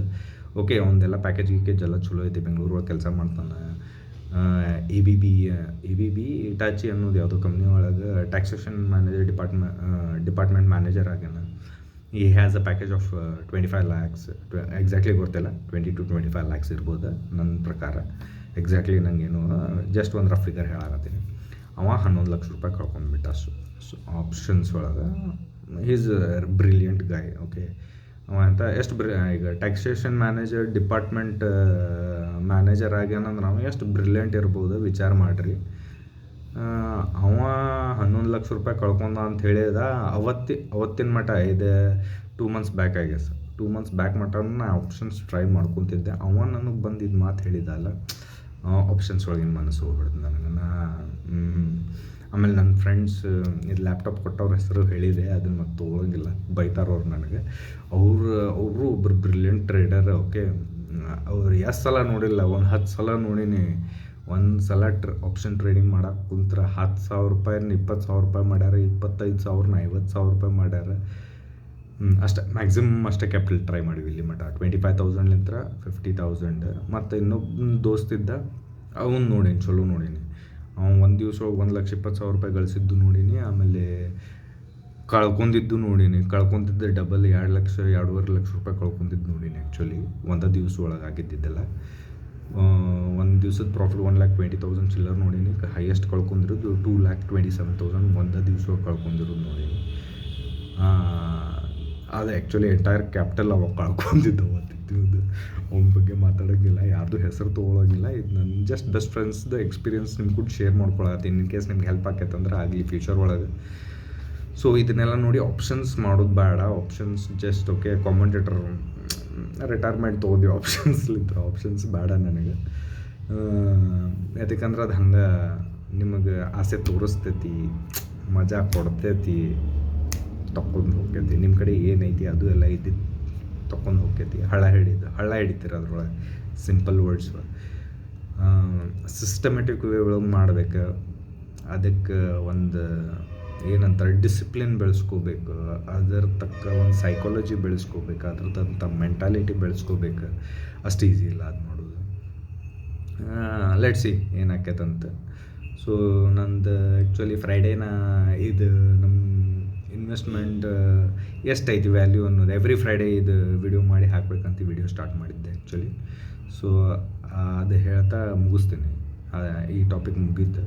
ಓಕೆ, ಅವನದೆಲ್ಲ ಪ್ಯಾಕೇಜ್ ಎಲ್ಲ ಚಲೋ ಐತಿ, ಬೆಂಗಳೂರೊಳಗೆ ಕೆಲಸ ಮಾಡ್ತಾನೆ. ABB ಇಟಾಚಿ ಅನ್ನೋದು ಯಾವುದೋ ಕಂಪ್ನಿ ಒಳಗೆ ಟ್ಯಾಕ್ಸೇಷನ್ ಮ್ಯಾನೇಜರ್ ಡಿಪಾರ್ಟ್ಮೆಂಟ್ ಮ್ಯಾನೇಜರ್ ಆಗ್ಯಾನ. ಈ has a package of 25 lakhs, exactly ಗೊತ್ತಿಲ್ಲ, 20 to 25 lakhs ಇರ್ಬೋದು ನನ್ನ ಪ್ರಕಾರ. ಎಕ್ಸಾಕ್ಟ್ಲಿ ನನಗೇನು ಜಸ್ಟ್ ಒಂದು ರಫ್ ಫಿಗರ್ ಹೇಳಾಕತ್ತೀನಿ. ಅವ 11 ಲಕ್ಷ ರೂಪಾಯಿ ಕಳ್ಕೊಂಡ್ಬಿಟ್ಟ ಆಪ್ಷನ್ಸ್ ಒಳಗೆ. Is brilliant guy. ಓಕೆ, ಅವ ಅಂತ ಎಷ್ಟು ಈಗ ಟ್ಯಾಕ್ಸೇಷನ್ ಮ್ಯಾನೇಜರ್ ಡಿಪಾರ್ಟ್ಮೆಂಟ್ ಮ್ಯಾನೇಜರ್ ಆಗ್ಯಾನಂದ್ರೆ ನಾವು ಎಷ್ಟು ಬ್ರಿಲಿಯಂಟ್ ಇರ್ಬೋದು ವಿಚಾರ ಮಾಡಿರಿ. ಅವ 11 ಲಕ್ಷ ರೂಪಾಯಿ ಕಳ್ಕೊಂಡ ಅಂತ ಹೇಳಿದ ಅವತ್ತಿನ ಮಟ್ಟ ಇದು 2 months ಬ್ಯಾಕ್ ಆಗಿದೆ ಸರ್. 2 months ಬ್ಯಾಕ್ ಮಟ್ಟ ನಾ ಆಪ್ಷನ್ಸ್ ಟ್ರೈ ಮಾಡ್ಕೊತಿದ್ದೆ. ಅವ ನನಗೆ ಬಂದಿದ್ದು ಮಾತು ಹೇಳಿದಲ್ಲ, ಆಪ್ಷನ್ಸ್ ಒಳಗಿನ ಮನಸ್ಸು ಹೋಗ್ಬಿಡ್ತು ನನಗೆ. ಆಮೇಲೆ ನನ್ನ ಫ್ರೆಂಡ್ಸ್ ಇದು ಲ್ಯಾಪ್ಟಾಪ್ ಕೊಟ್ಟವ್ರ ಹೆಸರು ಹೇಳಿದೆ, ಅದನ್ನು ಮತ್ತೆ ತೊಗೊಳಂಗಿಲ್ಲ, ಬೈತಾರವ್ರು ನನಗೆ. ಅವರು ಒಬ್ಬರು ಬ್ರಿಲಿಯಂಟ್ ಟ್ರೇಡರ್. ಓಕೆ, ಅವ್ರು ಎಷ್ಟು ಸಲ ನೋಡಿಲ್ಲ, ಒಂದು 10 ಸಲ ನೋಡೀನಿ. ಒಂದು ಸಲ ಆಪ್ಷನ್ ಟ್ರೇಡಿಂಗ್ ಮಾಡೋಕೆ ಕುಂತ್ರೆ 10,000 ರೂಪಾಯಿನ 20,000 ರೂಪಾಯಿ ಮಾಡ್ಯಾರ, 25,000ನ 50,000 ರೂಪಾಯಿ ಮಾಡ್ಯಾರ. ಅಷ್ಟೇ ಮ್ಯಾಕ್ಸಿಮಮ್ ಅಷ್ಟೇ ಕ್ಯಾಪಿಟಲ್ ಟ್ರೈ ಮಾಡಿವಿ ಇಲ್ಲಿ ಮಟ್ಟ. 25,000ಲಿಂದ 50,000. ಮತ್ತು ಇನ್ನೊಬ್ಬ ದೋಸ್ತಿದ್ದ, ಅವನು ನೋಡೀನಿ, ಚಲೋ ನೋಡೀನಿ. ಅವ್ನು ಒಂದು ದಿವಸ 1,20,000 ರೂಪಾಯಿ ಗಳಿಸಿದ್ದು ನೋಡೀನಿ. ಆಮೇಲೆ ಕಳ್ಕೊಂಡಿದ್ದು ನೋಡೀನಿ. ಕಳ್ಕೊತಿದ್ದೆ ಡಬಲ್ 2 ಲಕ್ಷ 2.5 ಲಕ್ಷ ರೂಪಾಯಿ ಕಳ್ಕೊಂಡಿದ್ದು ನೋಡೀನಿ. ಆ್ಯಕ್ಚುಲಿ ಒಂದು ದಿವಸ ಒಳಗೆ ಆಗಿದ್ದಿದ್ದೆಲ್ಲ. ಒಂದು ದಿವ್ಸದ ಪ್ರಾಫಿಟ್ 1,20,000 ಚಿಲ್ಲರ್ ನೋಡೀನಿ. ಹೈಯೆಸ್ಟ್ ಕಳ್ಕೊಂಡಿರೋದು 2,27,000 ಒಂದು ದಿವಸ ಕಳ್ಕೊಂಡಿರೋದು ನೋಡೀನಿ. ಅದು ಆ್ಯಕ್ಚುಲಿ ಎಂಟೈರ್ ಕ್ಯಾಪಿಟಲ್ ಅವಾಗ ಕಳ್ಕೊಂಡಿದ್ದು ಅವತ್ತಿದ್ದು. ಅವನ ಬಗ್ಗೆ ಮಾತಾಡೋಂಗಿಲ್ಲ, ಯಾರ್ದು ಹೆಸರು ತೊಗೊಳೋಂಗಿಲ್ಲ. ಇದು ನನ್ನ ಜಸ್ಟ್ ಬೆಸ್ಟ್ ಫ್ರೆಂಡ್ಸ್ದು ಎಕ್ಸ್ಪೀರಿಯನ್ಸ್ ನಿಮ್ಮ ಕೂಡ ಶೇರ್ ಮಾಡ್ಕೊಳತ್ತೀನಿ. ಇನ್ ಕೇಸ್ ನಿಮ್ಗೆ ಹೆಲ್ಪ್ ಆಕೈತಂದ್ರೆ ಆಗಲಿ ಫ್ಯೂಚರ್ ಒಳಗೆ. ಸೊ ಇದನ್ನೆಲ್ಲ ನೋಡಿ ಆಪ್ಷನ್ಸ್ ಮಾಡೋದು ಬೇಡ. Options just okay, commentator retirement ತೊಗೋತೀವಿ ಆಪ್ಷನ್ಸ್ಲಿಂದ. ಆಪ್ಷನ್ಸ್ ಬೇಡ ನನಗೆ. ಯಾಕಂದ್ರೆ ಅದು ಹಂಗೆ ನಿಮಗೆ ಆಸೆ ತೋರಿಸ್ತೈತಿ, ಮಜಾ ಕೊಡ್ತೈತಿ, ತಕ್ಕೊಂಡು ಹೋಗ್ತೈತಿ. ನಿಮ್ಮ ಕಡೆ ಏನೈತಿ ಅದು ಎಲ್ಲ ಇದ್ದಿದ್ದು ತೊಗೊಂಡು ಹೋಗ್ತೈತಿ. ಹಳ್ಳ ಹಿಡಿತೀರ ಅದ್ರೊಳಗೆ. ಸಿಂಪಲ್ ವರ್ಡ್ಸ್ ಸಿಸ್ಟಮೆಟಿಕ್ ವೇ ಒಳಗೆ ಮಾಡ್ಬೇಕು. ಅದಕ್ಕೆ ಒಂದು ಏನಂತಾರೆ ಡಿಸಿಪ್ಲಿನ್ ಬೆಳೆಸ್ಕೋಬೇಕು. ಅದರ ತಕ್ಕ ಒಂದು ಸೈಕಾಲಜಿ ಬೆಳೆಸ್ಕೋಬೇಕು. ಅದ್ರದಂಥ ಮೆಂಟಾಲಿಟಿ ಬೆಳೆಸ್ಕೋಬೇಕು. ಅಷ್ಟು ಈಸಿ ಇಲ್ಲ ಅದು ಮಾಡೋದು. ಲೆಟ್ಸ್ ಸಿ ಏನಾಕೈತಂತ. ಸೊ ನಂದು ಆ್ಯಕ್ಚುಲಿ ಫ್ರೈಡೇನ ಇದು ನಮ್ಮ ಇನ್ವೆಸ್ಟ್ಮೆಂಟ್ ಎಷ್ಟೈತಿ ವ್ಯಾಲ್ಯೂ ಅನ್ನೋದು ಎವ್ರಿ ಫ್ರೈಡೇ ಇದು ವಿಡಿಯೋ ಮಾಡಿ ಹಾಕಬೇಕಂತ ವಿಡಿಯೋ ಸ್ಟಾರ್ಟ್ ಮಾಡಿದ್ದೆ ಆ್ಯಕ್ಚುಲಿ. ಸೊ ಅದು ಹೇಳ್ತಾ ಮುಗಿಸ್ತೀನಿ. ಈ ಟಾಪಿಕ್ ಮುಗೀತು.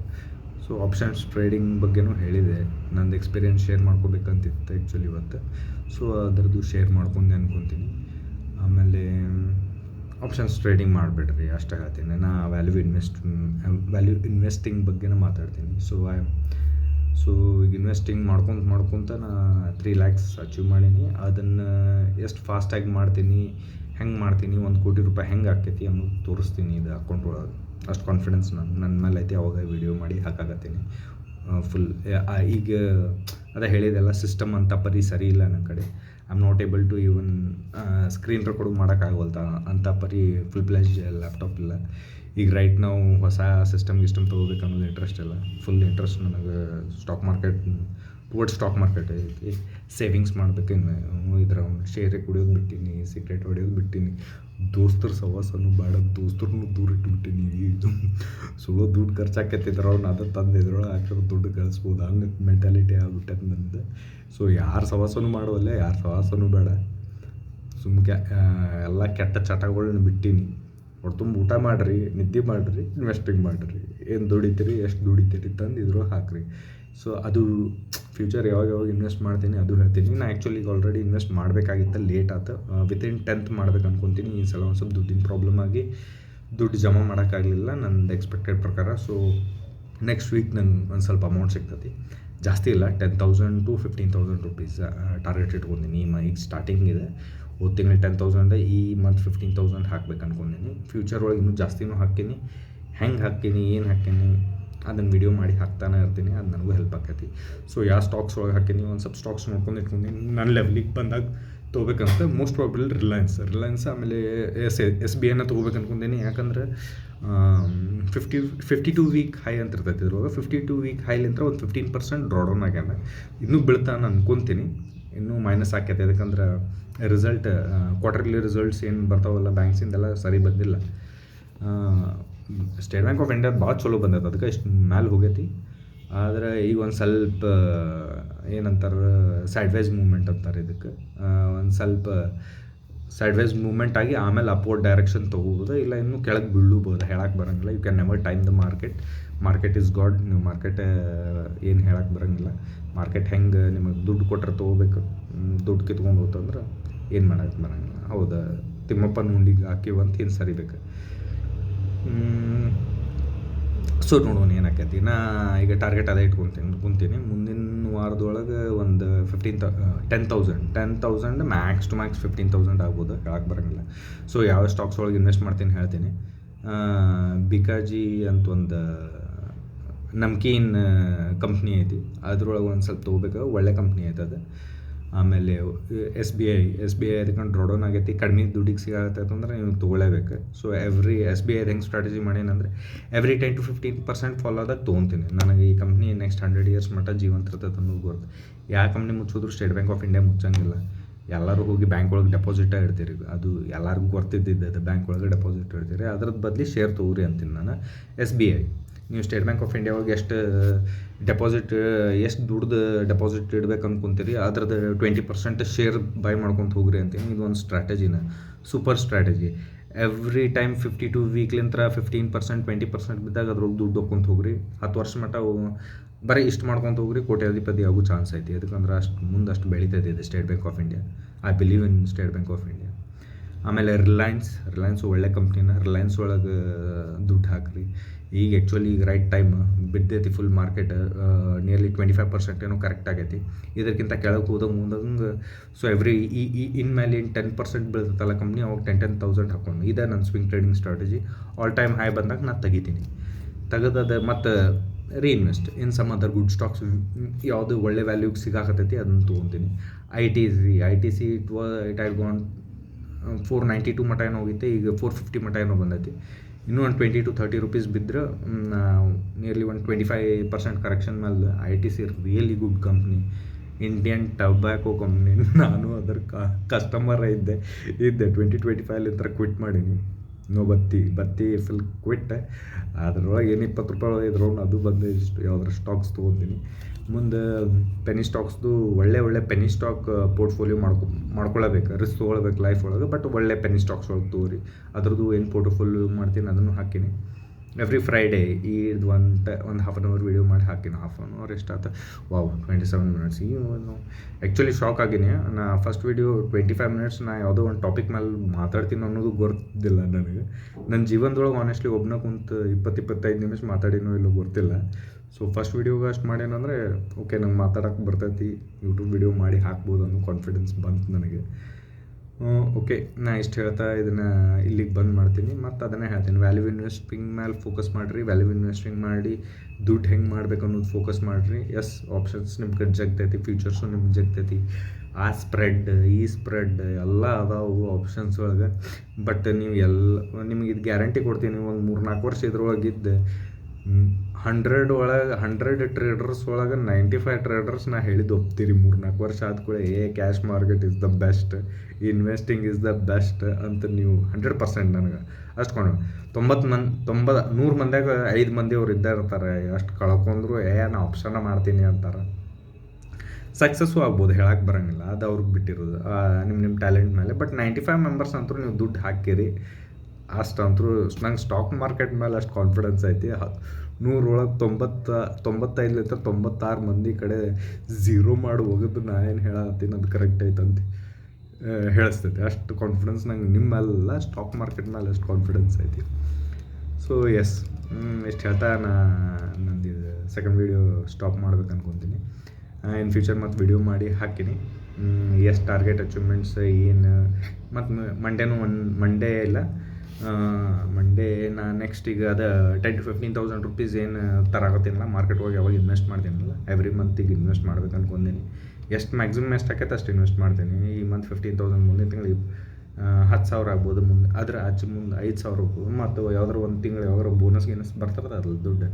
ಸೊ ಆಪ್ಷನ್ಸ್ ಟ್ರೇಡಿಂಗ್ ಬಗ್ಗೆನೂ ಹೇಳಿದೆ. ನಂದು ಎಕ್ಸ್ಪೀರಿಯೆನ್ಸ್ ಶೇರ್ ಮಾಡ್ಕೋಬೇಕಂತಿತ್ತು ಆ್ಯಕ್ಚುಲಿ ಇವತ್ತು. ಸೊ ಅದರದ್ದು ಶೇರ್ ಮಾಡ್ಕೊಂಡೆ ಅಂದ್ಕೊತೀನಿ. ಆಮೇಲೆ ಆಪ್ಷನ್ಸ್ ಟ್ರೇಡಿಂಗ್ ಮಾಡಿಬಿಡ್ರಿ ಅಷ್ಟೇ ಹೇಳ್ತೀನಿ. ನಾ ವ್ಯಾಲ್ಯೂ ಇನ್ವೆಸ್ಟಿಂಗ್ ಬಗ್ಗೆನೇ ಮಾತಾಡ್ತೀನಿ. ಸೊ ಈಗ ಇನ್ವೆಸ್ಟಿಂಗ್ ಮಾಡ್ಕೊತ ನಾ 3 lakhs ಅಚೀವ್ ಮಾಡೀನಿ. ಅದನ್ನು ಎಷ್ಟು ಫಾಸ್ಟಾಗಿ ಮಾಡ್ತೀನಿ, ಹೆಂಗೆ ಮಾಡ್ತೀನಿ, 1 ಕೋಟಿ ರೂಪಾಯಿ ಹೆಂಗೆ ಆಕೈತಿ ಅನ್ನೋದು ತೋರಿಸ್ತೀನಿ ಇದು ಅಕೌಂಟ್ ಒಳಗೆ. ಅಷ್ಟು ಕಾನ್ಫಿಡೆನ್ಸ್ ನನ್ನ ಮೇಲೆ ಐತಿ. ಅವಾಗ ವಿಡಿಯೋ ಮಾಡಿ ಹಾಕಾಕತ್ತೀನಿ ಫುಲ್. ಈಗ ಅದೇ ಹೇಳಿದೆಲ್ಲ ಸಿಸ್ಟಮ್ ಅಂತ ಪರಿ ಸರಿ ಇಲ್ಲ ನನ್ನ ಕಡೆ. I am not able to even screen record ಮಾಡೋಕ್ಕಾಗವಲ್ತ ಅಂತ ಪರಿ ಫುಲ್ ಪ್ಲೇಜ್ ಲ್ಯಾಪ್ಟಾಪ್ ಇಲ್ಲ. ಈಗ ರೈಟ್ ನಾವು ಹೊಸ ಸಿಸ್ಟಮ್ ತೊಗೋಬೇಕು ಅನ್ನೋದು ಇಂಟ್ರೆಸ್ಟ್ ಇಲ್ಲ. ಫುಲ್ ಇಂಟ್ರೆಸ್ಟ್ ನನಗೆ ಸ್ಟಾಕ್ ಮಾರ್ಕೆಟ್ ಐತಿ. ಸೇವಿಂಗ್ಸ್ ಮಾಡಬೇಕು. ಇದ್ರ ಶೇರೆ ಕುಡಿಯೋದು ಬಿಟ್ಟೀನಿ, ಸಿಗ್ರೆಟ್ ಹೊಡಿಯೋದು ಬಿಟ್ಟೀನಿ, ದೋಸ್ತರ ಸವಾಸನೂ ಬೇಡ, ದೋಸ್ತರನ್ನು ದೂರ ಇಟ್ಬಿಟ್ಟೀನಿ. ಸುಳ್ಳೋ ದುಡ್ಡು ಖರ್ಚಾಕೈತಿದ್ರು ಅವ್ನು ಅದು ತಂದು ಇದ್ರೊಳಗೆ ಹಾಕಿರೋ ದುಡ್ಡು ಗಳಿಸ್ಬೋದು. ಹಂಗೆ ಮೆಂಟಾಲಿಟಿ ಆಗ್ಬಿಟ್ಟೈತೆ ನಂದು. ಸೊ ಯಾರು ಸವಾಸನೂ ಮಾಡುವಲ್ಲ, ಯಾರು ಸವಾಸನೂ ಬೇಡ. ಸುಮ್ಕೆ ಎಲ್ಲ ಕೆಟ್ಟ ಚಟಗಳನ್ನ ಬಿಟ್ಟೀನಿ. ಹೊಟ್ಟೆ ತುಂಬ ಊಟ ಮಾಡಿರಿ, ನಿದ್ದೆ ಮಾಡಿರಿ, ಇನ್ವೆಸ್ಟಿಂಗ್ ಮಾಡಿರಿ. ಏನು ದುಡಿತೀರಿ, ಎಷ್ಟು ದುಡಿತೀರಿ ತಂದು ಇದ್ರೊಳಗೆ ಹಾಕಿರಿ. ಸೊ ಅದು ಫ್ಯೂಚರ್ ಯಾವಾಗ ಇನ್ವೆಸ್ಟ್ ಮಾಡ್ತೀನಿ ಅದು ಹೇಳ್ತೀನಿ. ನಾನು ಆ್ಯಕ್ಚುಲಿ ಈಗ ಆಲ್ರೆಡಿ ಇನ್ವೆಸ್ಟ್ ಮಾಡಬೇಕಾಗಿತ್ತು, ಲೇಟ್ ಆಯ್ತು. ವಿತಿನ್ 10th ಮಾಡ್ಬೇಕು ಅಂದ್ಕೊತೀನಿ. ಈ ಸಲ ಒಂದು ಸ್ವಲ್ಪ ದುಡ್ಡಿನ ಪ್ರಾಬ್ಲಮ್ ಆಗಿ ದುಡ್ಡು ಜಮಾ ಮಾಡೋಕ್ಕಾಗಲಿಲ್ಲ ನಂದು ಎಕ್ಸ್ಪೆಕ್ಟೆಡ್ ಪ್ರಕಾರ. ಸೊ ನೆಕ್ಸ್ಟ್ ವೀಕ್ ನಂಗೆ ಒಂದು ಸ್ವಲ್ಪ ಅಮೌಂಟ್ ಸಿಗ್ತೈತಿ. ಜಾಸ್ತಿ ಇಲ್ಲ, 10,000 to 15,000 rupees ಟಾರ್ಗೆಟ್ ಇಟ್ಕೊಂಡಿನಿ. ಈಗ ಸ್ಟಾರ್ಟಿಂಗ್ ಇದೆ. ಹೋದ ತಿಂಗಳು 10,000, ಈ ಮಂತ್ 15,000 ಹಾಕ್ಬೇಕು ಅಂದ್ಕೊಂಡಿನಿ. ಫ್ಯೂಚರ್ ಒಳಗೆ ಇನ್ನೂ ಜಾಸ್ತಿನೂ ಹಾಕ್ತೀನಿ. ಹೆಂಗೆ ಹಾಕ್ತೀನಿ, ಏನು ಹಾಕ್ತೀನಿ ಅದನ್ನು ವಿಡಿಯೋ ಮಾಡಿ ಹಾಕ್ತಾನೆ ಇರ್ತೀನಿ. ಅದು ನನಗೂ ಹೆಲ್ಪ್ ಆಕೈತಿ. ಸೊ ಯಾವ ಸ್ಟಾಕ್ಸ್ ಒಳಗೆ ಹಾಕೀನಿ, ಒಂದು ಸ್ವಲ್ಪ ಸ್ಟಾಕ್ಸ್ ನೋಡ್ಕೊಂಡು ಇಟ್ಕೊಂಡಿನಿ. ನನ್ನ ಲೆವೆಲಿಗೆ ಬಂದಾಗ ತೊಗೋಬೇಕಂತ ಮೋಸ್ಟ್ ಪ್ರಾಬಬಲ್ ರಿಲಯನ್ಸ್ ಆಮೇಲೆ SBIನ ತೊಗೋಬೇಕು ಅಂದ್ಕೊಂಡೀನಿ. ಯಾಕಂದ್ರೆ 52 ವೀಕ್ ಹೈ ಅಂತ ಇರ್ತೈತಿ. ಇದ್ರೊಳಗೆ 52 ವೀಕ್ ಹೈಲಿಂದ ಒಂದು 15% ಡ್ರಾಡೌನ್ ಆಗ್ಯಾನ. ಇನ್ನೂ ಬೀಳ್ತಾನೆ ಅನ್ಕೊತೀನಿ. ಇನ್ನೂ ಮೈನಸ್ ಆಕೈತೆ. ಯಾಕಂದ್ರೆ ಕ್ವಾರ್ಟರ್ಲಿ ರಿಸಲ್ಟ್ಸ್ ಏನು ಬರ್ತಾವಲ್ಲ ಬ್ಯಾಂಕ್ಸಿಂದೆಲ್ಲ ಸರಿ ಬಂದಿಲ್ಲ. ಸ್ಟೇಟ್ ಬ್ಯಾಂಕ್ ಆಫ್ ಇಂಡಿಯಾ ಭಾಳ ಚಲೋ ಬಂದೈತೆ, ಅದಕ್ಕೆ ಇಷ್ಟು ಮ್ಯಾಲೆ ಹೋಗೈತಿ. ಆದರೆ ಈಗ ಒಂದು ಸ್ವಲ್ಪ ಏನಂತಾರೆ ಸೈಡ್ವೇಸ್ ಮೂವ್ಮೆಂಟ್ ಅಂತಾರೆ ಇದಕ್ಕೆ. ಒಂದು ಸ್ವಲ್ಪ ಸೈಡ್ವೇಸ್ ಮೂವ್ಮೆಂಟ್ ಆಗಿ ಆಮೇಲೆ ಅಪ್ವರ್ಡ್ ಡೈರೆಕ್ಷನ್ ತೊಗೋಬೋದು, ಇಲ್ಲ ಇನ್ನೂ ಕೆಳಗೆ ಬೀಳಬೋದು, ಹೇಳಕ್ಕೆ ಬರೋಂಗಿಲ್ಲ. You can never time the market is god. ನೀವು ಮಾರ್ಕೆಟ್ ಏನು ಹೇಳಕ್ಕೆ ಬರೋಂಗಿಲ್ಲ. ಮಾರ್ಕೆಟ್ ಹೆಂಗೆ ನಿಮಗೆ ದುಡ್ಡು ಕೊಟ್ಟರೆ ತೊಗೋಬೇಕು, ದುಡ್ಡು ಕಿತ್ಕೊಂಡು ಹೋತಂದ್ರೆ ಏನು ಮಾಡಕ್ಕೆ ಬರೋಂಗಿಲ್ಲ. ಹೌದಾ, ತಿಮ್ಮಪ್ಪನ ಉಂಡಿಗೆ ಹಾಕಿವಂತ ಹಿಂಗೆ ಸರಿಬೇಕು. ಸೊ ನೋಡೋಣ ಏನಾಕೈತಿ. ನಾ ಈಗ ಟಾರ್ಗೆಟ್ ಅದೇ ಕುಂತೀನಿ ಮುಂದಿನ ವಾರದೊಳಗೆ ಒಂದು 10,000 ಮ್ಯಾಕ್ಸ್ ಟು ಮ್ಯಾಕ್ಸ್ 15,000 ಆಗ್ಬೋದು, ಹೇಳಕ್ಕೆ ಬರೋಂಗಿಲ್ಲ. ಸೊ ಯಾವ ಸ್ಟಾಕ್ಸ್ ಒಳಗೆ ಇನ್ವೆಸ್ಟ್ ಮಾಡ್ತೀನಿ ಹೇಳ್ತೀನಿ. ಬಿಕಾಜಿ ಅಂತ ಒಂದು ನಮ್ಕೀನ್ ಕಂಪ್ನಿ ಐತಿ, ಅದ್ರೊಳಗೆ ಒಂದು ಸ್ವಲ್ಪ ತೊಗೋಬೇಕು, ಒಳ್ಳೆ ಕಂಪ್ನಿ ಐತೆ ಅದು. ಆಮೇಲೆ ಎಸ್ ಬಿ ಐ ಅದಕ್ಕೆ ಡ್ರಾಡೌನ್ ಆಗೈತಿ, ಕಡಿಮೆ ದುಡ್ಡಿಗೆ ಸಿಗತ್ತೈತೆ ಅಂದ್ರೆ ನೀವು ತೊಗೊಳ್ಳೇಬೇಕು. ಸೊ SBI ಹೆಂಗೆ ಸ್ಟ್ರಾಟಜಿ ಮಾಡೇನಂದರೆ ಎವ್ರಿ 10 to 15% ಫಾಲೋ ಆದಾಗ ತೊಗೊತೀನಿ. ನನಗೆ ಈ ಕಂಪ್ನಿ ನೆಕ್ಸ್ಟ್ 100 years ಮಟ್ಟ ಜೀವಂತ ಇರ್ತೈತೆ ಅನ್ನೋದು ಗೊತ್ತು. ಯಾವ ಕಂಪ್ನಿ ಮುಚ್ಚಿದ್ರು ಸ್ಟೇಟ್ ಬ್ಯಾಂಕ್ ಆಫ್ ಇಂಡಿಯಾ ಮುಚ್ಚಂಗಿಲ್ಲ. ಎಲ್ಲರೂ ಹೋಗಿ ಬ್ಯಾಂಕ್ ಒಳಗೆ ಡೆಪಾಸಿಟ ಇಡ್ತೀರಿ, ಅದು ಎಲ್ಲರಿಗೂ ಗೊತ್ತಿದ್ದಿದ್ದು, ಬ್ಯಾಂಕ್ ಒಳಗೆ ಡೆಪಾಸಿಟ್ ಇಡ್ತೀರಿ. ಅದ್ರದ್ದು ಬದಲಿ ಶೇರ್ ತೊಗೊರಿ ಅಂತೀನಿ ನಾನು. SBI ನೀವು ಸ್ಟೇಟ್ ಬ್ಯಾಂಕ್ ಆಫ್ ಇಂಡಿಯಾ ಒಳಗೆ ಎಷ್ಟು ದುಡ್ದು ಡೆಪಾಸಿಟ್ ಇಡ್ಬೇಕು ಅಂದ್ಕೊಂತೀರಿ ಅದ್ರದ್ದು 20% ಶೇರ್ ಬೈ ಮಾಡ್ಕೊತ ಹೋಗ್ರಿ ಅಂತೀನಿ. ಇದೊಂದು ಸ್ಟ್ರಾಟಜಿನ, ಸೂಪರ್ ಸ್ಟ್ರಾಟಜಿ. ಎವ್ರಿ ಟೈಮ್ 52 ವೀಕ್ಲಿಂತ 15% 20% ಬಿದ್ದಾಗ ಅದ್ರೊಳಗೆ ದುಡ್ಡು ಹೋಗ್ಕೊಂತ ಹೋಗ್ರಿ. 10 ವರ್ಷ ಮಟ್ಟ ಬರೀ ಇಷ್ಟು ಮಾಡ್ಕೊತ ಹೋಗ್ರಿ, ಕೋಟ್ಯಾಧಿಪತಿ ಆಗೋ ಚಾನ್ಸ್ ಐತಿ. ಯಾಕಂದ್ರೆ ಮುಂದಷ್ಟು ಬೆಳೀತೈತೆ ಇದು state Bank of India. I believe in state Bank of India. ಆಮೇಲೆ ರಿಲಯನ್ಸ್ ಒಳ್ಳೆ ಕಂಪ್ನಿನ, ರಿಲಯನ್ಸ್ ಒಳಗೆ ದುಡ್ಡು ಹಾಕ್ರಿ. ಈಗ ಆ್ಯಕ್ಚುಲಿ ಈಗ ರೈಟ್ ಟೈಮ್ ಬಿದ್ದೈತಿ ಫುಲ್ ಮಾರ್ಕೆಟ್, ನಿಯರ್ಲಿ 25% ಏನೋ ಕರೆಕ್ಟ್ ಆಗೈತಿ. ಇದಕ್ಕಿಂತ ಕೆಳಗೆ ಮುಂದಂಗೆ ಸೊ ಇನ್ಮೇಲೆ 10% ಬೀಳ್ತೈತಲ್ಲ ಕಂಪ್ನಿ, ಅವಾಗ 10,000 ಹಾಕ್ಕೊಂಡು ಇದೆ ನನ್ನ swing trading strategy. All time high ಬಂದಾಗ ನಾನು ತೆಗಿತೀನಿ. ತೆಗೆದದ ಮತ್ತು reinvest in some other good stocks. ಯಾವುದು ಒಳ್ಳೆ ವ್ಯಾಲ್ಯೂಗೆ ಸಿಗಾಕತ್ತೈತಿ ಅದನ್ನು ತೊಗೊತೀನಿ. ITC ಇಟ್ ಹ್ಯಾಡ್ ಗಾನ್ 492 ಮಟ್ಟ ಏನೋ ಹೋಗಿತ್ತು, ಈಗ 450 ಮಟ್ಟ ಏನೋ ಬಂದೈತಿ. ಇನ್ನೂ ಒಂದು 20 to 30 rupees ಬಿದ್ದರೆ ನಿಯರ್ಲಿ ಒಂದು 25% ಕರೆಕ್ಷನ್ ಮೇಲೆ ITC really good company, Indian tobacco company. ನಾನು ಅದರ ಕಸ್ಟಮರ್ ಇದ್ದೆ 2025 ಕ್ವಿಟ್ ಮಾಡೀನಿ. ಬತ್ತಿ ಫುಲ್ ಕ್ವಿಟ್. ಅದ್ರೊಳಗೆ ಏನು 20 ರೂಪಾಯಿ ಇದ್ರೊಳಗೆ ಅದು ಬಂದು ಇಷ್ಟು ಯಾವ್ದಾರ ಸ್ಟಾಕ್ಸ್ ತೊಗೊತೀನಿ. ಮುಂದೆ ಪೆನಿ ಸ್ಟಾಕ್ಸ್ದು ಒಳ್ಳೆ ಪೆನಿ ಸ್ಟಾಕ್ ಪೋರ್ಟ್ಫೋಲಿಯೋ ಮಾಡ್ಕೊಳ್ಬೇಕು, ರಿಸ್ಕ್ ತೊಗೊಳ್ಬೇಕು ಲೈಫ್ ಒಳಗೆ. ಬಟ್ ಒಳ್ಳೆ ಪೆನಿ ಸ್ಟಾಕ್ಸ್ ಒಳಗೆ ತೊಗೊರಿ. ಅದ್ರದ್ದು ಏನು ಪೋರ್ಟ್ಫೋಲಿಯೋ ಮಾಡ್ತೀನಿ ಅದನ್ನು ಹಾಕೀನಿ. ಎವ್ರಿ ಫ್ರೈಡೇ ಇದು ಒಂದು ಹಾಫ್ ಆನ್ ಅವರ್ ವೀಡಿಯೋ ಮಾಡಿ ಹಾಕೀನಿ. ಹಾಫ್ ಆನ್ ಅವರ್ ಎಷ್ಟಾಯ್ತು, 27 minutes. ಈಗ ಆ್ಯಕ್ಚುಲಿ ಶಾಕ್ ಆಗೀನಿ. ನಾ ಫಸ್ಟ್ ವೀಡಿಯೋ 25 minutes ನಾ ಯಾವುದೋ ಒಂದು ಟಾಪಿಕ್ ಮೇಲೆ ಮಾತಾಡ್ತೀನಿ ಅನ್ನೋದು ಗೊತ್ತಿಲ್ಲ ನನಗೆ. ನನ್ನ ಜೀವನದೊಳಗೆ ಆನೆಸ್ಟ್ಲಿ ಒಬ್ಬನ ಕುಂತು 20-25 ನಿಮಿಷ ಮಾತಾಡಿನೋ ಇಲ್ಲೋ ಗೊತ್ತಿಲ್ಲ. ಸೊ ಫಸ್ಟ್ ವೀಡಿಯೋಗೆ ಅಷ್ಟು ಮಾಡೇನಂದರೆ ಓಕೆ ನಂಗೆ ಮಾತಾಡೋಕ್ಕೆ ಬರ್ತೈತಿ, ಯೂಟ್ಯೂಬ್ ವೀಡಿಯೋ ಮಾಡಿ ಹಾಕ್ಬೋದು ಅನ್ನೋ ಕಾನ್ಫಿಡೆನ್ಸ್ ಬಂತು ನನಗೆ. ಓಕೆ, ನಾ ಇಷ್ಟು ಹೇಳ್ತಾ ಇದನ್ನು ಇಲ್ಲಿಗೆ ಬಂದ್ ಮಾಡ್ತೀನಿ. ಮತ್ತು ಅದನ್ನೇ ಹೇಳ್ತೀನಿ, ವ್ಯಾಲ್ಯೂ ಇನ್ವೆಸ್ಟಿಂಗ್ ಮೇಲೆ ಫೋಕಸ್ ಮಾಡಿರಿ. ವ್ಯಾಲ್ಯೂ ಇನ್ವೆಸ್ಟಿಂಗ್ ಮಾಡಿ ದುಡ್ಡು ಹೆಂಗೆ ಮಾಡ್ಬೇಕು ಅನ್ನೋದು ಫೋಕಸ್ ಮಾಡಿರಿ. ಆಪ್ಷನ್ಸ್ ನಿಮ್ಗೆ ಜಗ್ತೈತಿ, ಫ್ಯೂಚರ್ಸು ನಿಮ್ಗೆ ಜಗ್ತೈತಿ. ಆ ಸ್ಪ್ರೆಡ್ ಎಲ್ಲ ಅದಾವು ಆಪ್ಷನ್ಸ್ ಒಳಗೆ. ಬಟ್ ನೀವು ನಿಮಗೆ ಇದು ಗ್ಯಾರಂಟಿ ಕೊಡ್ತೀನಿ, ಒಂದು 3-4 ವರ್ಷ ಇದ್ರೊಳಗಿದ್ದು 100 ಟ್ರೇಡರ್ಸ್ ಒಳಗೆ 95 ಟ್ರೇಡರ್ಸ್ ನಾ ಹೇಳಿದ್ದು ಒಪ್ತೀರಿ. 3-4 ವರ್ಷ ಆದ್ಕೂಳೆ cash market is the best, investing is the best ಅಂತ ನೀವು 100% ನನಗೆ ಅಷ್ಟು ಕೊಂಡು 100 ಮಂದಿಯಾಗ 5 ಮಂದಿ ಅವ್ರು ಇರ್ತಾರೆ. ಅಷ್ಟು ಕಳ್ಕೊಂಡ್ರು ನಾ ಆಪ್ಷನ್ನ ಮಾಡ್ತೀನಿ ಅಂತಾರೆ. ಸಕ್ಸಸ್ಸು ಆಗ್ಬೋದು, ಹೇಳಕ್ಕೆ ಬರೋಂಗಿಲ್ಲ, ಅದು ಅವ್ರಿಗೆ ಬಿಟ್ಟಿರೋದು ನಿಮ್ಮ ಟ್ಯಾಲೆಂಟ್ ಮೇಲೆ. ಬಟ್ 95 ಮೆಂಬರ್ಸ್ ಅಂತೂ ನೀವು ದುಡ್ಡು ಹಾಕಿರಿ ಅಷ್ಟಂತರೂ. ನಂಗೆ ಸ್ಟಾಕ್ ಮಾರ್ಕೆಟ್ ಮೇಲೆ ಅಷ್ಟು ಕಾನ್ಫಿಡೆನ್ಸ್ ಐತಿ. 100 ಒಳಗೆ 95 96 ಮಂದಿ ಕಡೆ ಝೀರೋ ಮಾಡಿ ಹೋಗೋದು ನಾ ಏನು ಹೇಳತ್ತೀನಿ ಅದು ಕರೆಕ್ಟ್ ಐತಂತ ಹೇಳಿಸ್ತೈತಿ. ಅಷ್ಟು ಕಾನ್ಫಿಡೆನ್ಸ್ ನಂಗೆ ನಿಮ್ಮೆಲ್ಲ ಸ್ಟಾಕ್ ಮಾರ್ಕೆಟ್ ಮೇಲೆ ಅಷ್ಟು ಕಾನ್ಫಿಡೆನ್ಸ್ ಐತಿ. ಸೊ ಎಸ್, ಇಷ್ಟು ಹೇಳ್ತಾ ನಂದು ಸೆಕೆಂಡ್ ವೀಡಿಯೋ ಸ್ಟಾಪ್ ಮಾಡ್ಬೇಕು ಅನ್ಕೊತೀನಿ. ಇನ್ ಫ್ಯೂಚರ್ ಮತ್ತು ವೀಡಿಯೋ ಮಾಡಿ ಹಾಕಿನಿ. ಎಷ್ಟು ಟಾರ್ಗೆಟ್ ಅಚೀವ್ಮೆಂಟ್ಸ್ ಏನು, ಮತ್ತು ಮಂಡೇ ನಾ ನೆಕ್ಸ್ಟ್ ಈಗ ಅದು 10,000 to 15,000 rupees ಏನು ತರಾಕತ್ತೀನಲ್ಲ ಮಾರ್ಕೆಟ್ ಒಳಗೆ ಯಾವಾಗ ಇನ್ವೆಸ್ಟ್ ಮಾಡ್ತೀನಲ್ಲ ಎವ್ರಿ ಮಂತಿಗೆ ಇನ್ವೆಸ್ಟ್ ಮಾಡ್ಬೇಕು ಅನ್ಕೊಂಡೀನಿ. ಎಷ್ಟು ಮ್ಯಾಕ್ಸಿಮಮ್ ಎಷ್ಟು ಆಕೈತೆ ಅಷ್ಟು ಇನ್ವೆಸ್ಟ್ ಮಾಡ್ತೀನಿ. ಈ ಮಂತ್ 15,000, ಮುಂದಿನ ತಿಂಗಳಿಗೆ 10,000 ಆಗ್ಬೋದು, ಮುಂದೆ ಆಚೆ ಮುಂದೆ 5,000 ಆಗ್ಬೋದು. ಮತ್ತು ಯಾವ್ದಾರು ಒಂದು ತಿಂಗಳು ಯಾವ್ದಾರು ಬೋನಸ್ ಬರ್ತದೆ ಅದ್ರಲ್ಲಿ ದುಡ್ಡು.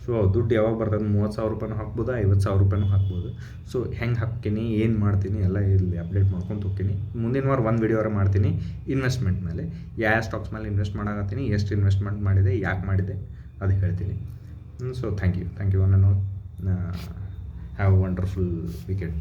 ಸೊ ದುಡ್ಡು ಯಾವಾಗ ಬರ್ತದೆ, 30,000 ರೂಪಾಯಿನೂ ಹಾಕ್ಬೋದು, 50,000 ರೂಪಾಯಿನೂ ಹಾಕ್ಬೋದು. ಸೊ ಹೆಂಗೆ ಹಾಕ್ತೀನಿ, ಏನು ಮಾಡ್ತೀನಿ ಎಲ್ಲ ಇಲ್ಲಿ ಅಪ್ಡೇಟ್ ಮಾಡ್ಕೊತ ಹೋಗ್ತೀನಿ. ಮುಂದಿನ ವಾರ ಒಂದು ವಿಡಿಯೋರ ಮಾಡ್ತೀನಿ ಇನ್ವೆಸ್ಟ್ಮೆಂಟ್ ಮೇಲೆ, ಯಾವ ಸ್ಟಾಕ್ಸ್ ಮೇಲೆ ಇನ್ವೆಸ್ಟ್ ಮಾಡಾಕತ್ತೀನಿ, ಎಷ್ಟು ಇನ್ವೆಸ್ಟ್ಮೆಂಟ್ ಮಾಡಿದೆ, ಯಾಕೆ ಮಾಡಿದೆ ಅದು ಹೇಳ್ತೀನಿ. So thank you one and all. Have a wonderful weekend.